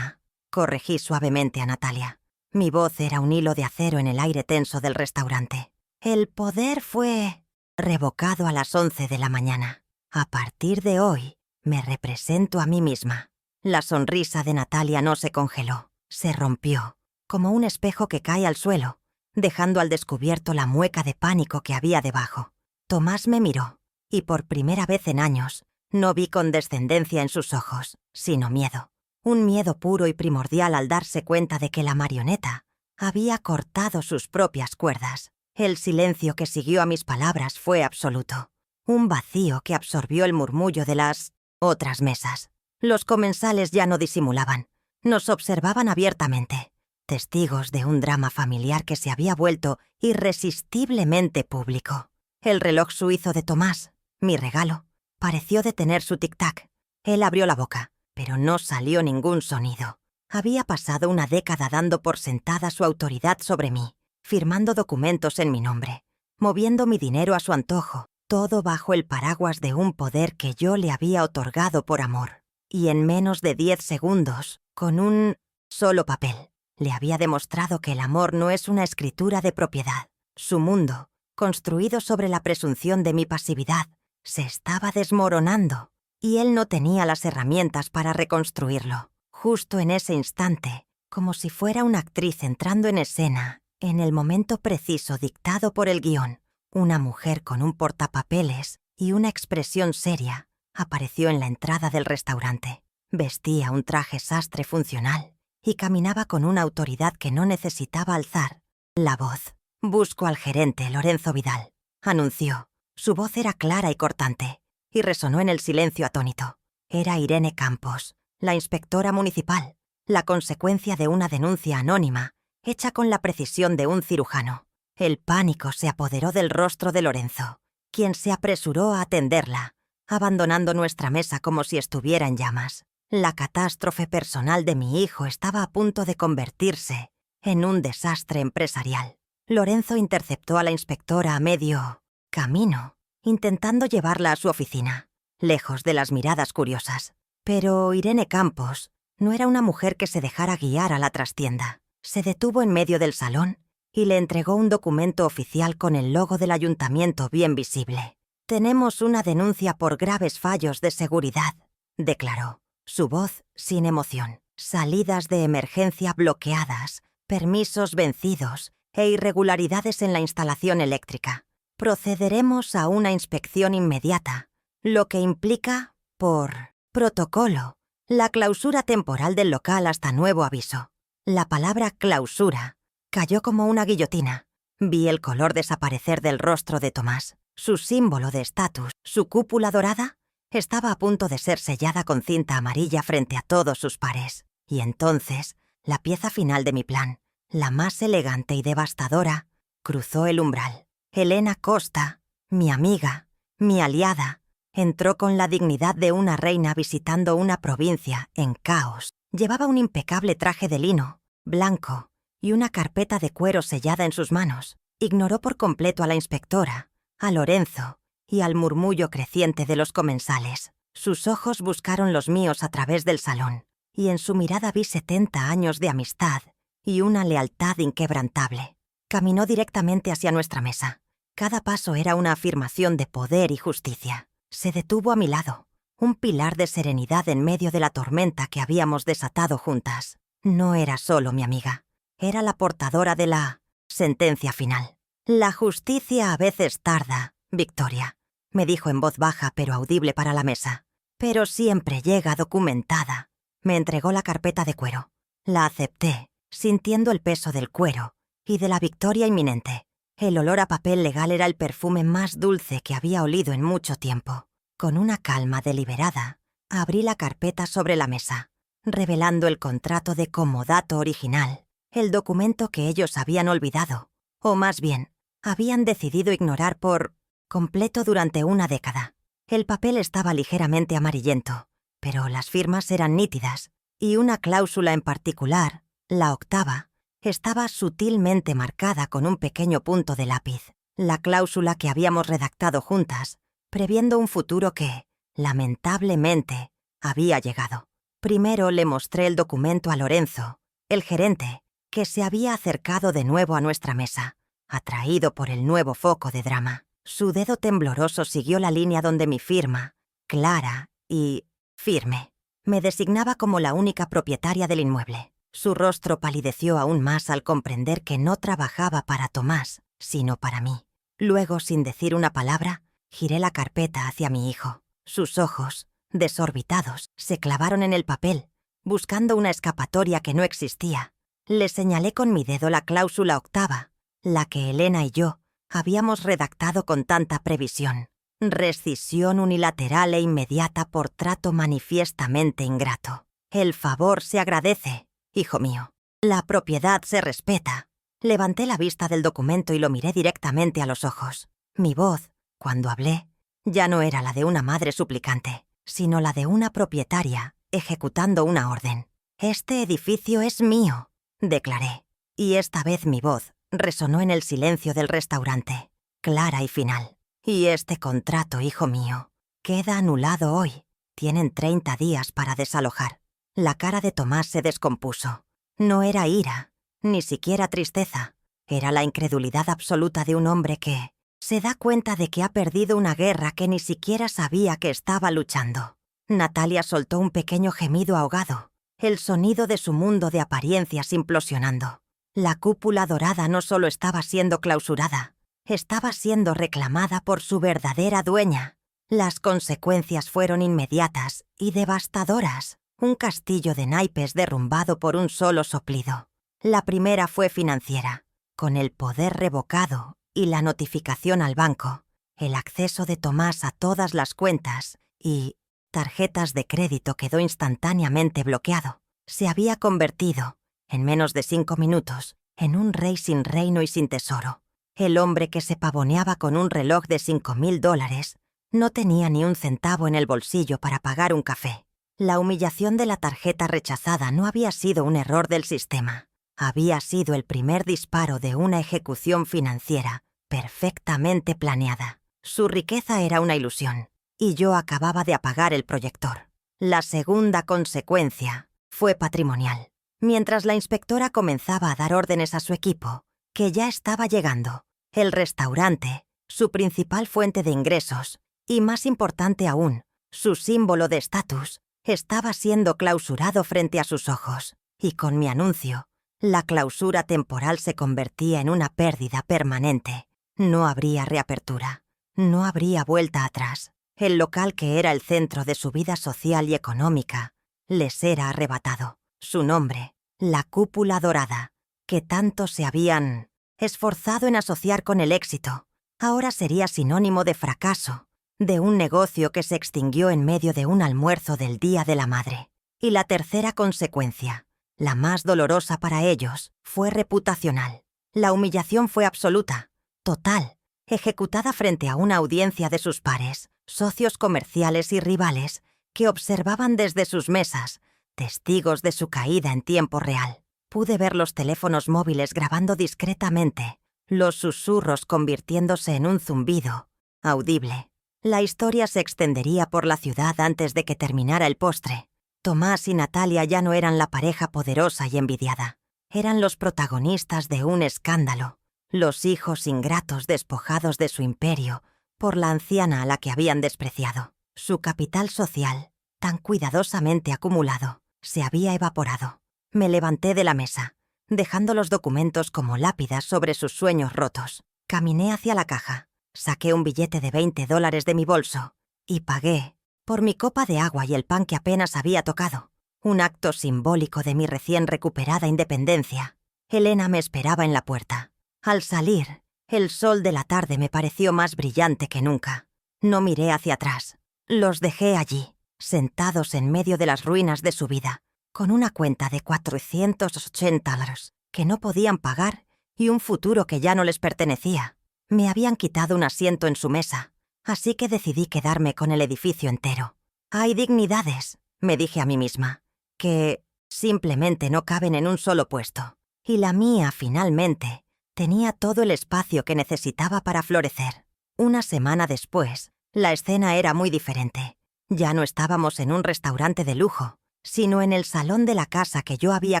Corregí suavemente a Natalia. Mi voz era un hilo de acero en el aire tenso del restaurante. El poder fue revocado a las 11 de la mañana. A partir de hoy, me represento a mí misma. La sonrisa de Natalia no se congeló, se rompió, como un espejo que cae al suelo, dejando al descubierto la mueca de pánico que había debajo. Tomás me miró, y por primera vez en años, no vi condescendencia en sus ojos, sino miedo. Un miedo puro y primordial al darse cuenta de que la marioneta había cortado sus propias cuerdas. El silencio que siguió a mis palabras fue absoluto. Un vacío que absorbió el murmullo de las otras mesas. Los comensales ya no disimulaban. Nos observaban abiertamente, testigos de un drama familiar que se había vuelto irresistiblemente público. El reloj suizo de Tomás, mi regalo, pareció detener su tic-tac. Él abrió la boca, pero no salió ningún sonido. Había pasado una década dando por sentada su autoridad sobre mí, firmando documentos en mi nombre, moviendo mi dinero a su antojo, todo bajo el paraguas de un poder que yo le había otorgado por amor. Y en menos de 10 segundos, con un solo papel, le había demostrado que el amor no es una escritura de propiedad. Su mundo, construido sobre la presunción de mi pasividad, se estaba desmoronando, y él no tenía las herramientas para reconstruirlo. Justo en ese instante, como si fuera una actriz entrando en escena, en el momento preciso dictado por el guión, una mujer con un portapapeles y una expresión seria apareció en la entrada del restaurante. Vestía un traje sastre funcional y caminaba con una autoridad que no necesitaba alzar la voz. «Busco al gerente, Lorenzo Vidal», anunció. Su voz era clara y cortante, y resonó en el silencio atónito. Era Irene Campos, la inspectora municipal, la consecuencia de una denuncia anónima, hecha con la precisión de un cirujano. El pánico se apoderó del rostro de Lorenzo, quien se apresuró a atenderla, abandonando nuestra mesa como si estuviera en llamas. La catástrofe personal de mi hijo estaba a punto de convertirse en un desastre empresarial. Lorenzo interceptó a la inspectora a medio camino, intentando llevarla a su oficina, lejos de las miradas curiosas. Pero Irene Campos no era una mujer que se dejara guiar a la trastienda. Se detuvo en medio del salón y le entregó un documento oficial con el logo del ayuntamiento bien visible. «Tenemos una denuncia por graves fallos de seguridad», declaró, su voz sin emoción. «Salidas de emergencia bloqueadas, permisos vencidos e irregularidades en la instalación eléctrica. Procederemos a una inspección inmediata, lo que implica, por protocolo, la clausura temporal del local hasta nuevo aviso». La palabra clausura cayó como una guillotina. Vi el color desaparecer del rostro de Tomás. Su símbolo de estatus, su cúpula dorada, estaba a punto de ser sellada con cinta amarilla frente a todos sus pares. Y entonces, la pieza final de mi plan, la más elegante y devastadora, cruzó el umbral. Elena Costa, mi amiga, mi aliada, entró con la dignidad de una reina visitando una provincia en caos. Llevaba un impecable traje de lino, blanco, y una carpeta de cuero sellada en sus manos. Ignoró por completo a la inspectora, a Lorenzo y al murmullo creciente de los comensales. Sus ojos buscaron los míos a través del salón, y en su mirada vi 70 años de amistad y una lealtad inquebrantable. Caminó directamente hacia nuestra mesa. Cada paso era una afirmación de poder y justicia. Se detuvo a mi lado, un pilar de serenidad en medio de la tormenta que habíamos desatado juntas. No era solo mi amiga, era la portadora de la sentencia final. «La justicia a veces tarda, Victoria», me dijo en voz baja pero audible para la mesa, «pero siempre llega documentada». Me entregó la carpeta de cuero. La acepté, sintiendo el peso del cuero y de la victoria inminente. El olor a papel legal era el perfume más dulce que había olido en mucho tiempo. Con una calma deliberada, abrí la carpeta sobre la mesa, revelando el contrato de comodato original, el documento que ellos habían olvidado, o más bien, habían decidido ignorar por completo durante una década. El papel estaba ligeramente amarillento, pero las firmas eran nítidas, y una cláusula en particular, la 8ª, estaba sutilmente marcada con un pequeño punto de lápiz. La cláusula que habíamos redactado juntas, previendo un futuro que, lamentablemente, había llegado. Primero le mostré el documento a Lorenzo, el gerente, que se había acercado de nuevo a nuestra mesa, atraído por el nuevo foco de drama. Su dedo tembloroso siguió la línea donde mi firma, clara y firme, me designaba como la única propietaria del inmueble. Su rostro palideció aún más al comprender que no trabajaba para Tomás, sino para mí. Luego, sin decir una palabra, giré la carpeta hacia mi hijo. Sus ojos, desorbitados, se clavaron en el papel, buscando una escapatoria que no existía. Le señalé con mi dedo la cláusula octava, la que Elena y yo habíamos redactado con tanta previsión. Rescisión unilateral e inmediata por trato manifiestamente ingrato. El favor se agradece, hijo mío. La propiedad se respeta. Levanté la vista del documento y lo miré directamente a los ojos. Mi voz, cuando hablé, ya no era la de una madre suplicante, sino la de una propietaria ejecutando una orden. «Este edificio es mío», declaré, y esta vez mi voz resonó en el silencio del restaurante, clara y final. «Y este contrato, hijo mío, queda anulado hoy. Tienen 30 días para desalojar». La cara de Tomás se descompuso. No era ira, ni siquiera tristeza. Era la incredulidad absoluta de un hombre que se da cuenta de que ha perdido una guerra que ni siquiera sabía que estaba luchando. Natalia soltó un pequeño gemido ahogado, el sonido de su mundo de apariencias implosionando. La cúpula dorada no solo estaba siendo clausurada, estaba siendo reclamada por su verdadera dueña. Las consecuencias fueron inmediatas y devastadoras. Un castillo de naipes derrumbado por un solo soplido. La primera fue financiera, con el poder revocado y la notificación al banco, el acceso de Tomás a todas las cuentas y tarjetas de crédito quedó instantáneamente bloqueado. Se había convertido, en menos de 5 minutos, en un rey sin reino y sin tesoro. El hombre que se pavoneaba con un reloj de $5.000 no tenía ni un centavo en el bolsillo para pagar un café. La humillación de la tarjeta rechazada no había sido un error del sistema. Había sido el primer disparo de una ejecución financiera perfectamente planeada. Su riqueza era una ilusión, y yo acababa de apagar el proyector. La segunda consecuencia fue patrimonial. Mientras la inspectora comenzaba a dar órdenes a su equipo, que ya estaba llegando, el restaurante, su principal fuente de ingresos, y más importante aún, su símbolo de estatus, estaba siendo clausurado frente a sus ojos, y con mi anuncio, la clausura temporal se convertía en una pérdida permanente. No habría reapertura, no habría vuelta atrás. El local que era el centro de su vida social y económica les era arrebatado. Su nombre, la cúpula dorada, que tanto se habían esforzado en asociar con el éxito, ahora sería sinónimo de fracaso, de un negocio que se extinguió en medio de un almuerzo del Día de la Madre. Y la tercera consecuencia, la más dolorosa para ellos, fue reputacional. La humillación fue absoluta, total, ejecutada frente a una audiencia de sus pares, socios comerciales y rivales, que observaban desde sus mesas, testigos de su caída en tiempo real. Pude ver los teléfonos móviles grabando discretamente, los susurros convirtiéndose en un zumbido audible. La historia se extendería por la ciudad antes de que terminara el postre. Tomás y Natalia ya no eran la pareja poderosa y envidiada. Eran los protagonistas de un escándalo, los hijos ingratos despojados de su imperio por la anciana a la que habían despreciado. Su capital social, tan cuidadosamente acumulado, se había evaporado. Me levanté de la mesa, dejando los documentos como lápidas sobre sus sueños rotos. Caminé hacia la caja. Saqué un billete de $20 de mi bolso y pagué por mi copa de agua y el pan que apenas había tocado, un acto simbólico de mi recién recuperada independencia. Elena me esperaba en la puerta. Al salir, el sol de la tarde me pareció más brillante que nunca. No miré hacia atrás. Los dejé allí, sentados en medio de las ruinas de su vida, con una cuenta de $480 que no podían pagar y un futuro que ya no les pertenecía. Me habían quitado un asiento en su mesa, así que decidí quedarme con el edificio entero. Hay dignidades, me dije a mí misma, que simplemente no caben en un solo puesto, y la mía, finalmente, tenía todo el espacio que necesitaba para florecer. Una semana después, la escena era muy diferente. Ya no estábamos en un restaurante de lujo, sino en el salón de la casa que yo había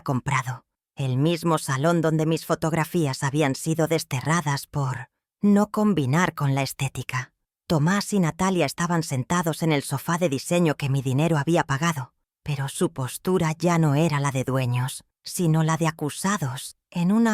comprado. el mismo salón donde mis fotografías habían sido desterradas por no combinar con la estética. Tomás y Natalia estaban sentados en el sofá de diseño que mi dinero había pagado, pero su postura ya no era la de dueños, sino la de acusados, en un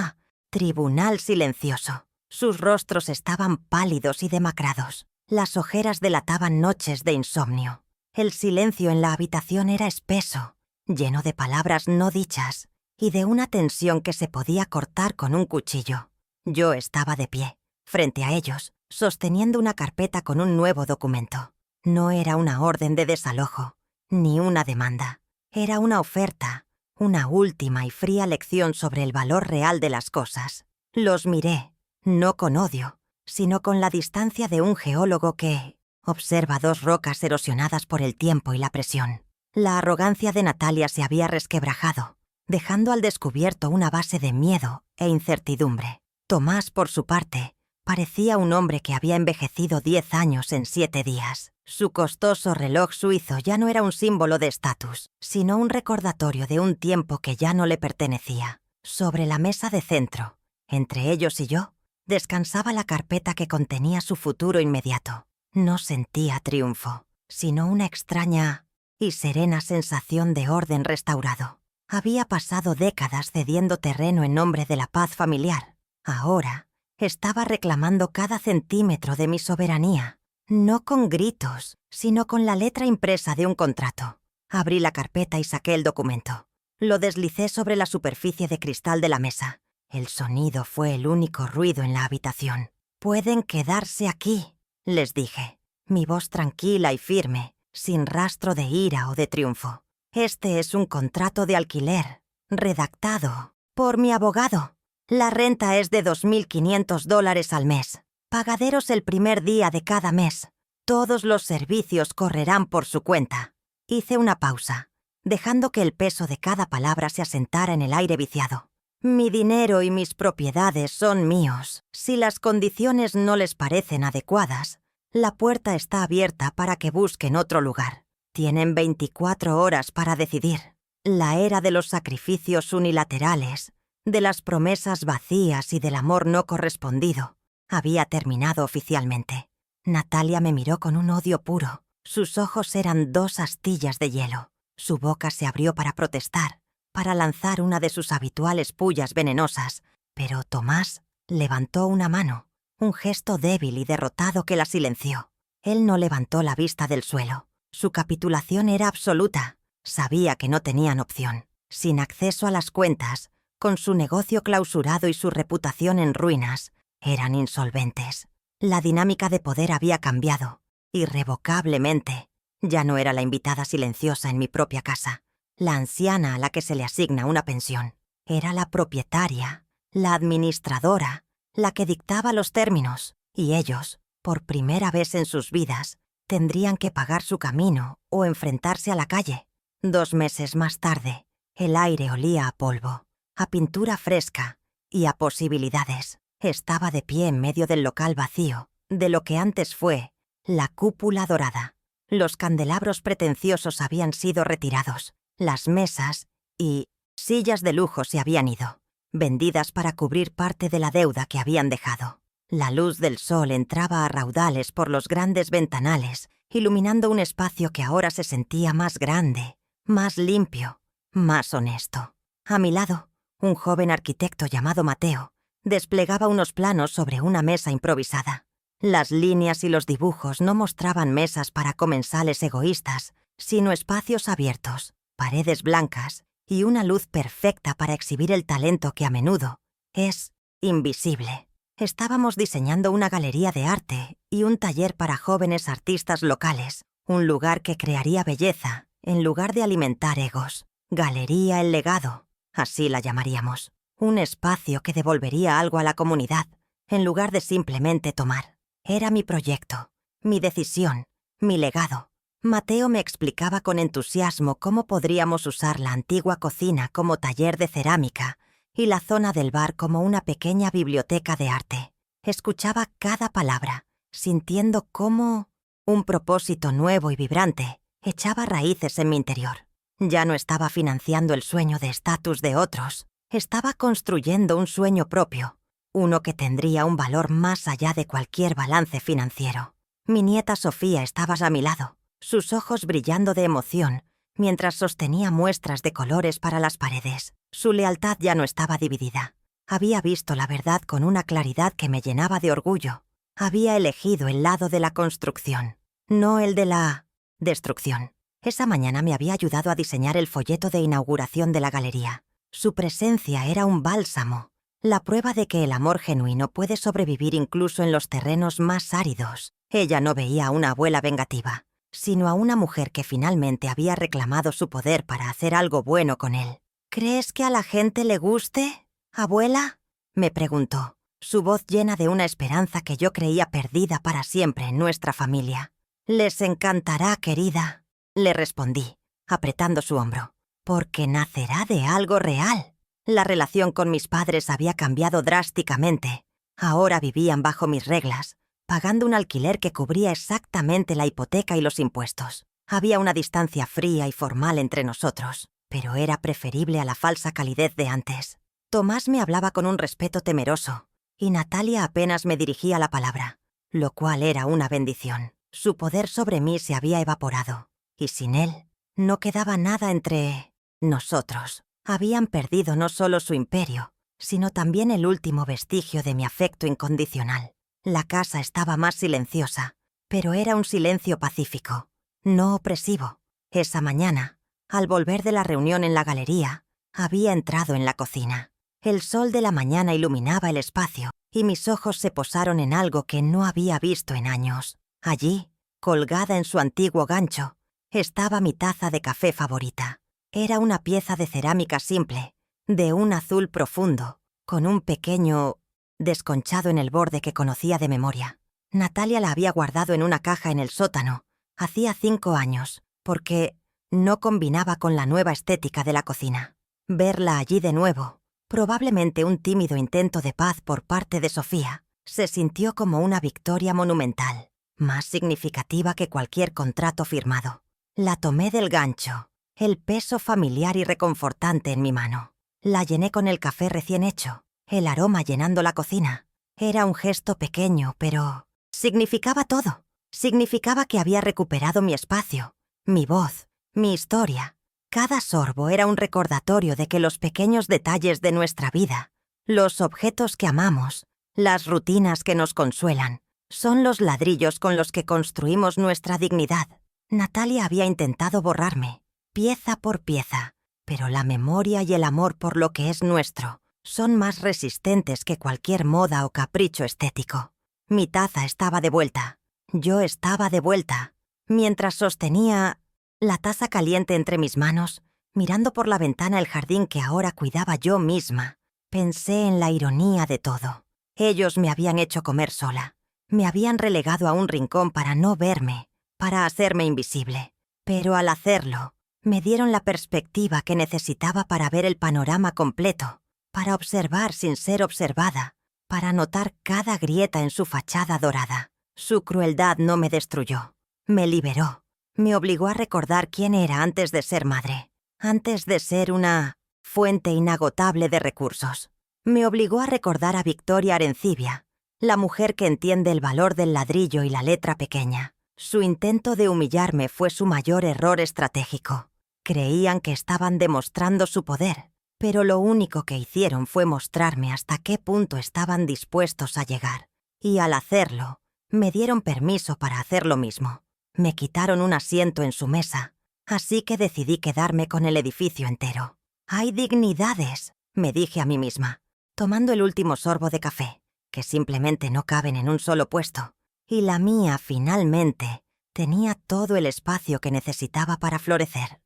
tribunal silencioso. Sus rostros estaban pálidos y demacrados. Las ojeras delataban noches de insomnio. El silencio en la habitación era espeso, lleno de palabras no dichas y de una tensión que se podía cortar con un cuchillo. Yo estaba de pie, frente a ellos, sosteniendo una carpeta con un nuevo documento. No era una orden de desalojo, ni una demanda. Era una oferta, una última y fría lección sobre el valor real de las cosas. Los miré, no con odio, sino con la distancia de un geólogo que observa dos rocas erosionadas por el tiempo y la presión. La arrogancia de Natalia se había resquebrajado, dejando al descubierto una base de miedo e incertidumbre. Tomás, por su parte, parecía un hombre que había envejecido 10 años en 7 días. Su costoso reloj suizo ya no era un símbolo de estatus, sino un recordatorio de un tiempo que ya no le pertenecía. Sobre la mesa de centro, entre ellos y yo, descansaba la carpeta que contenía su futuro inmediato. No sentía triunfo, sino una extraña y serena sensación de orden restaurado. Había pasado décadas cediendo terreno en nombre de la paz familiar. Ahora estaba reclamando cada centímetro de mi soberanía, no con gritos, sino con la letra impresa de un contrato. Abrí la carpeta y saqué el documento. Lo deslicé sobre la superficie de cristal de la mesa. El sonido fue el único ruido en la habitación. «Pueden quedarse aquí», les dije, mi voz tranquila y firme, sin rastro de ira o de triunfo. «Este es un contrato de alquiler, redactado por mi abogado. La renta es de $2.500 al mes. Pagaderos el primer día de cada mes. Todos los servicios correrán por su cuenta». Hice una pausa, dejando que el peso de cada palabra se asentara en el aire viciado. «Mi dinero y mis propiedades son míos. Si las condiciones no les parecen adecuadas, la puerta está abierta para que busquen otro lugar. Tienen 24 horas para decidir». La era de los sacrificios unilaterales, de las promesas vacías y del amor no correspondido, había terminado oficialmente. Natalia me miró con un odio puro. Sus ojos eran 2 astillas de hielo. Su boca se abrió para protestar, para lanzar una de sus habituales pullas venenosas, pero Tomás levantó una mano, un gesto débil y derrotado que la silenció. Él no levantó la vista del suelo. Su capitulación era absoluta. Sabía que no tenían opción. Sin acceso a las cuentas, con su negocio clausurado y su reputación en ruinas, eran insolventes. La dinámica de poder había cambiado, irrevocablemente. Ya no era la invitada silenciosa en mi propia casa, la anciana a la que se le asigna una pensión. Era la propietaria, la administradora, la que dictaba los términos, y ellos, por primera vez en sus vidas, tendrían que pagar su camino o enfrentarse a la calle. 2 meses más tarde, el aire olía a polvo, a pintura fresca y a posibilidades. Estaba de pie en medio del local vacío, de lo que antes fue la cúpula dorada. Los candelabros pretenciosos habían sido retirados, las mesas y sillas de lujo se habían ido, vendidas para cubrir parte de la deuda que habían dejado. La luz del sol entraba a raudales por los grandes ventanales, iluminando un espacio que ahora se sentía más grande, más limpio, más honesto. A mi lado, un joven arquitecto llamado Mateo desplegaba unos planos sobre una mesa improvisada. Las líneas y los dibujos no mostraban mesas para comensales egoístas, sino espacios abiertos, paredes blancas y una luz perfecta para exhibir el talento que a menudo es invisible. Estábamos diseñando una galería de arte y un taller para jóvenes artistas locales, un lugar que crearía belleza en lugar de alimentar egos. Galería El Legado, así la llamaríamos. Un espacio que devolvería algo a la comunidad, en lugar de simplemente tomar. Era mi proyecto, mi decisión, mi legado. Mateo me explicaba con entusiasmo cómo podríamos usar la antigua cocina como taller de cerámica y la zona del bar como una pequeña biblioteca de arte. Escuchaba cada palabra, sintiendo cómo un propósito nuevo y vibrante echaba raíces en mi interior. Ya no estaba financiando el sueño de estatus de otros, Estaba construyendo un sueño propio, uno que tendría un valor más allá de cualquier balance financiero. Mi nieta Sofía estaba a mi lado, sus ojos brillando de emoción, mientras sostenía muestras de colores para las paredes. Su lealtad ya no estaba dividida. Había visto la verdad con una claridad que me llenaba de orgullo. Había elegido el lado de la construcción, no el de la destrucción. Esa mañana me había ayudado a diseñar el folleto de inauguración de la galería. Su presencia era un bálsamo, la prueba de que el amor genuino puede sobrevivir incluso en los terrenos más áridos. Ella no veía a una abuela vengativa, sino a una mujer que finalmente había reclamado su poder para hacer algo bueno con él. ¿Crees que a la gente le guste, abuela?, me preguntó, su voz llena de una esperanza que yo creía perdida para siempre en nuestra familia. «Les encantará, querida», le respondí, apretando su hombro, «porque nacerá de algo real». La relación con mis padres había cambiado drásticamente. Ahora vivían bajo mis reglas, pagando un alquiler que cubría exactamente la hipoteca y los impuestos. Había una distancia fría y formal entre nosotros, pero era preferible a la falsa calidez de antes. Tomás me hablaba con un respeto temeroso, y Natalia apenas me dirigía la palabra, lo cual era una bendición. Su poder sobre mí se había evaporado, y sin él no quedaba nada entre nosotros. Habían perdido no solo su imperio, sino también el último vestigio de mi afecto incondicional. La casa estaba más silenciosa, pero era un silencio pacífico, no opresivo. Esa mañana, al volver de la reunión en la galería, había entrado en la cocina. El sol de la mañana iluminaba el espacio, y mis ojos se posaron en algo que no había visto en años. Allí, colgada en su antiguo gancho, estaba mi taza de café favorita. Era una pieza de cerámica simple, de un azul profundo, con un pequeño desconchado en el borde que conocía de memoria. Natalia la había guardado en una caja en el sótano, hacía 5 años, porque no combinaba con la nueva estética de la cocina. Verla allí de nuevo, probablemente un tímido intento de paz por parte de Sofía, se sintió como una victoria monumental, más significativa que cualquier contrato firmado. La tomé del gancho, el peso familiar y reconfortante en mi mano. La llené con el café recién hecho, el aroma llenando la cocina. Era un gesto pequeño, pero significaba todo. Significaba que había recuperado mi espacio, mi voz, mi historia. Cada sorbo era un recordatorio de que los pequeños detalles de nuestra vida, los objetos que amamos, las rutinas que nos consuelan, son los ladrillos con los que construimos nuestra dignidad. Natalia había intentado borrarme, pieza por pieza, pero la memoria y el amor por lo que es nuestro son más resistentes que cualquier moda o capricho estético. Mi taza estaba de vuelta. Yo estaba de vuelta. Mientras sostenía la taza caliente entre mis manos, mirando por la ventana el jardín que ahora cuidaba yo misma, pensé en la ironía de todo. Ellos me habían hecho comer sola. Me habían relegado a un rincón para no verme, para hacerme invisible. Pero al hacerlo, me dieron la perspectiva que necesitaba para ver el panorama completo, para observar sin ser observada, para notar cada grieta en su fachada dorada. Su crueldad no me destruyó, me liberó, me obligó a recordar quién era antes de ser madre, antes de ser una fuente inagotable de recursos. Me obligó a recordar a Victoria Arencibia, la mujer que entiende el valor del ladrillo y la letra pequeña. Su intento de humillarme fue su mayor error estratégico. Creían que estaban demostrando su poder, pero lo único que hicieron fue mostrarme hasta qué punto estaban dispuestos a llegar. Y al hacerlo, me dieron permiso para hacer lo mismo. Me quitaron un asiento en su mesa, así que decidí quedarme con el edificio entero. «Hay dignidades», me dije a mí misma, tomando el último sorbo de café, que simplemente no caben en un solo puesto. Y la mía, finalmente, tenía todo el espacio que necesitaba para florecer.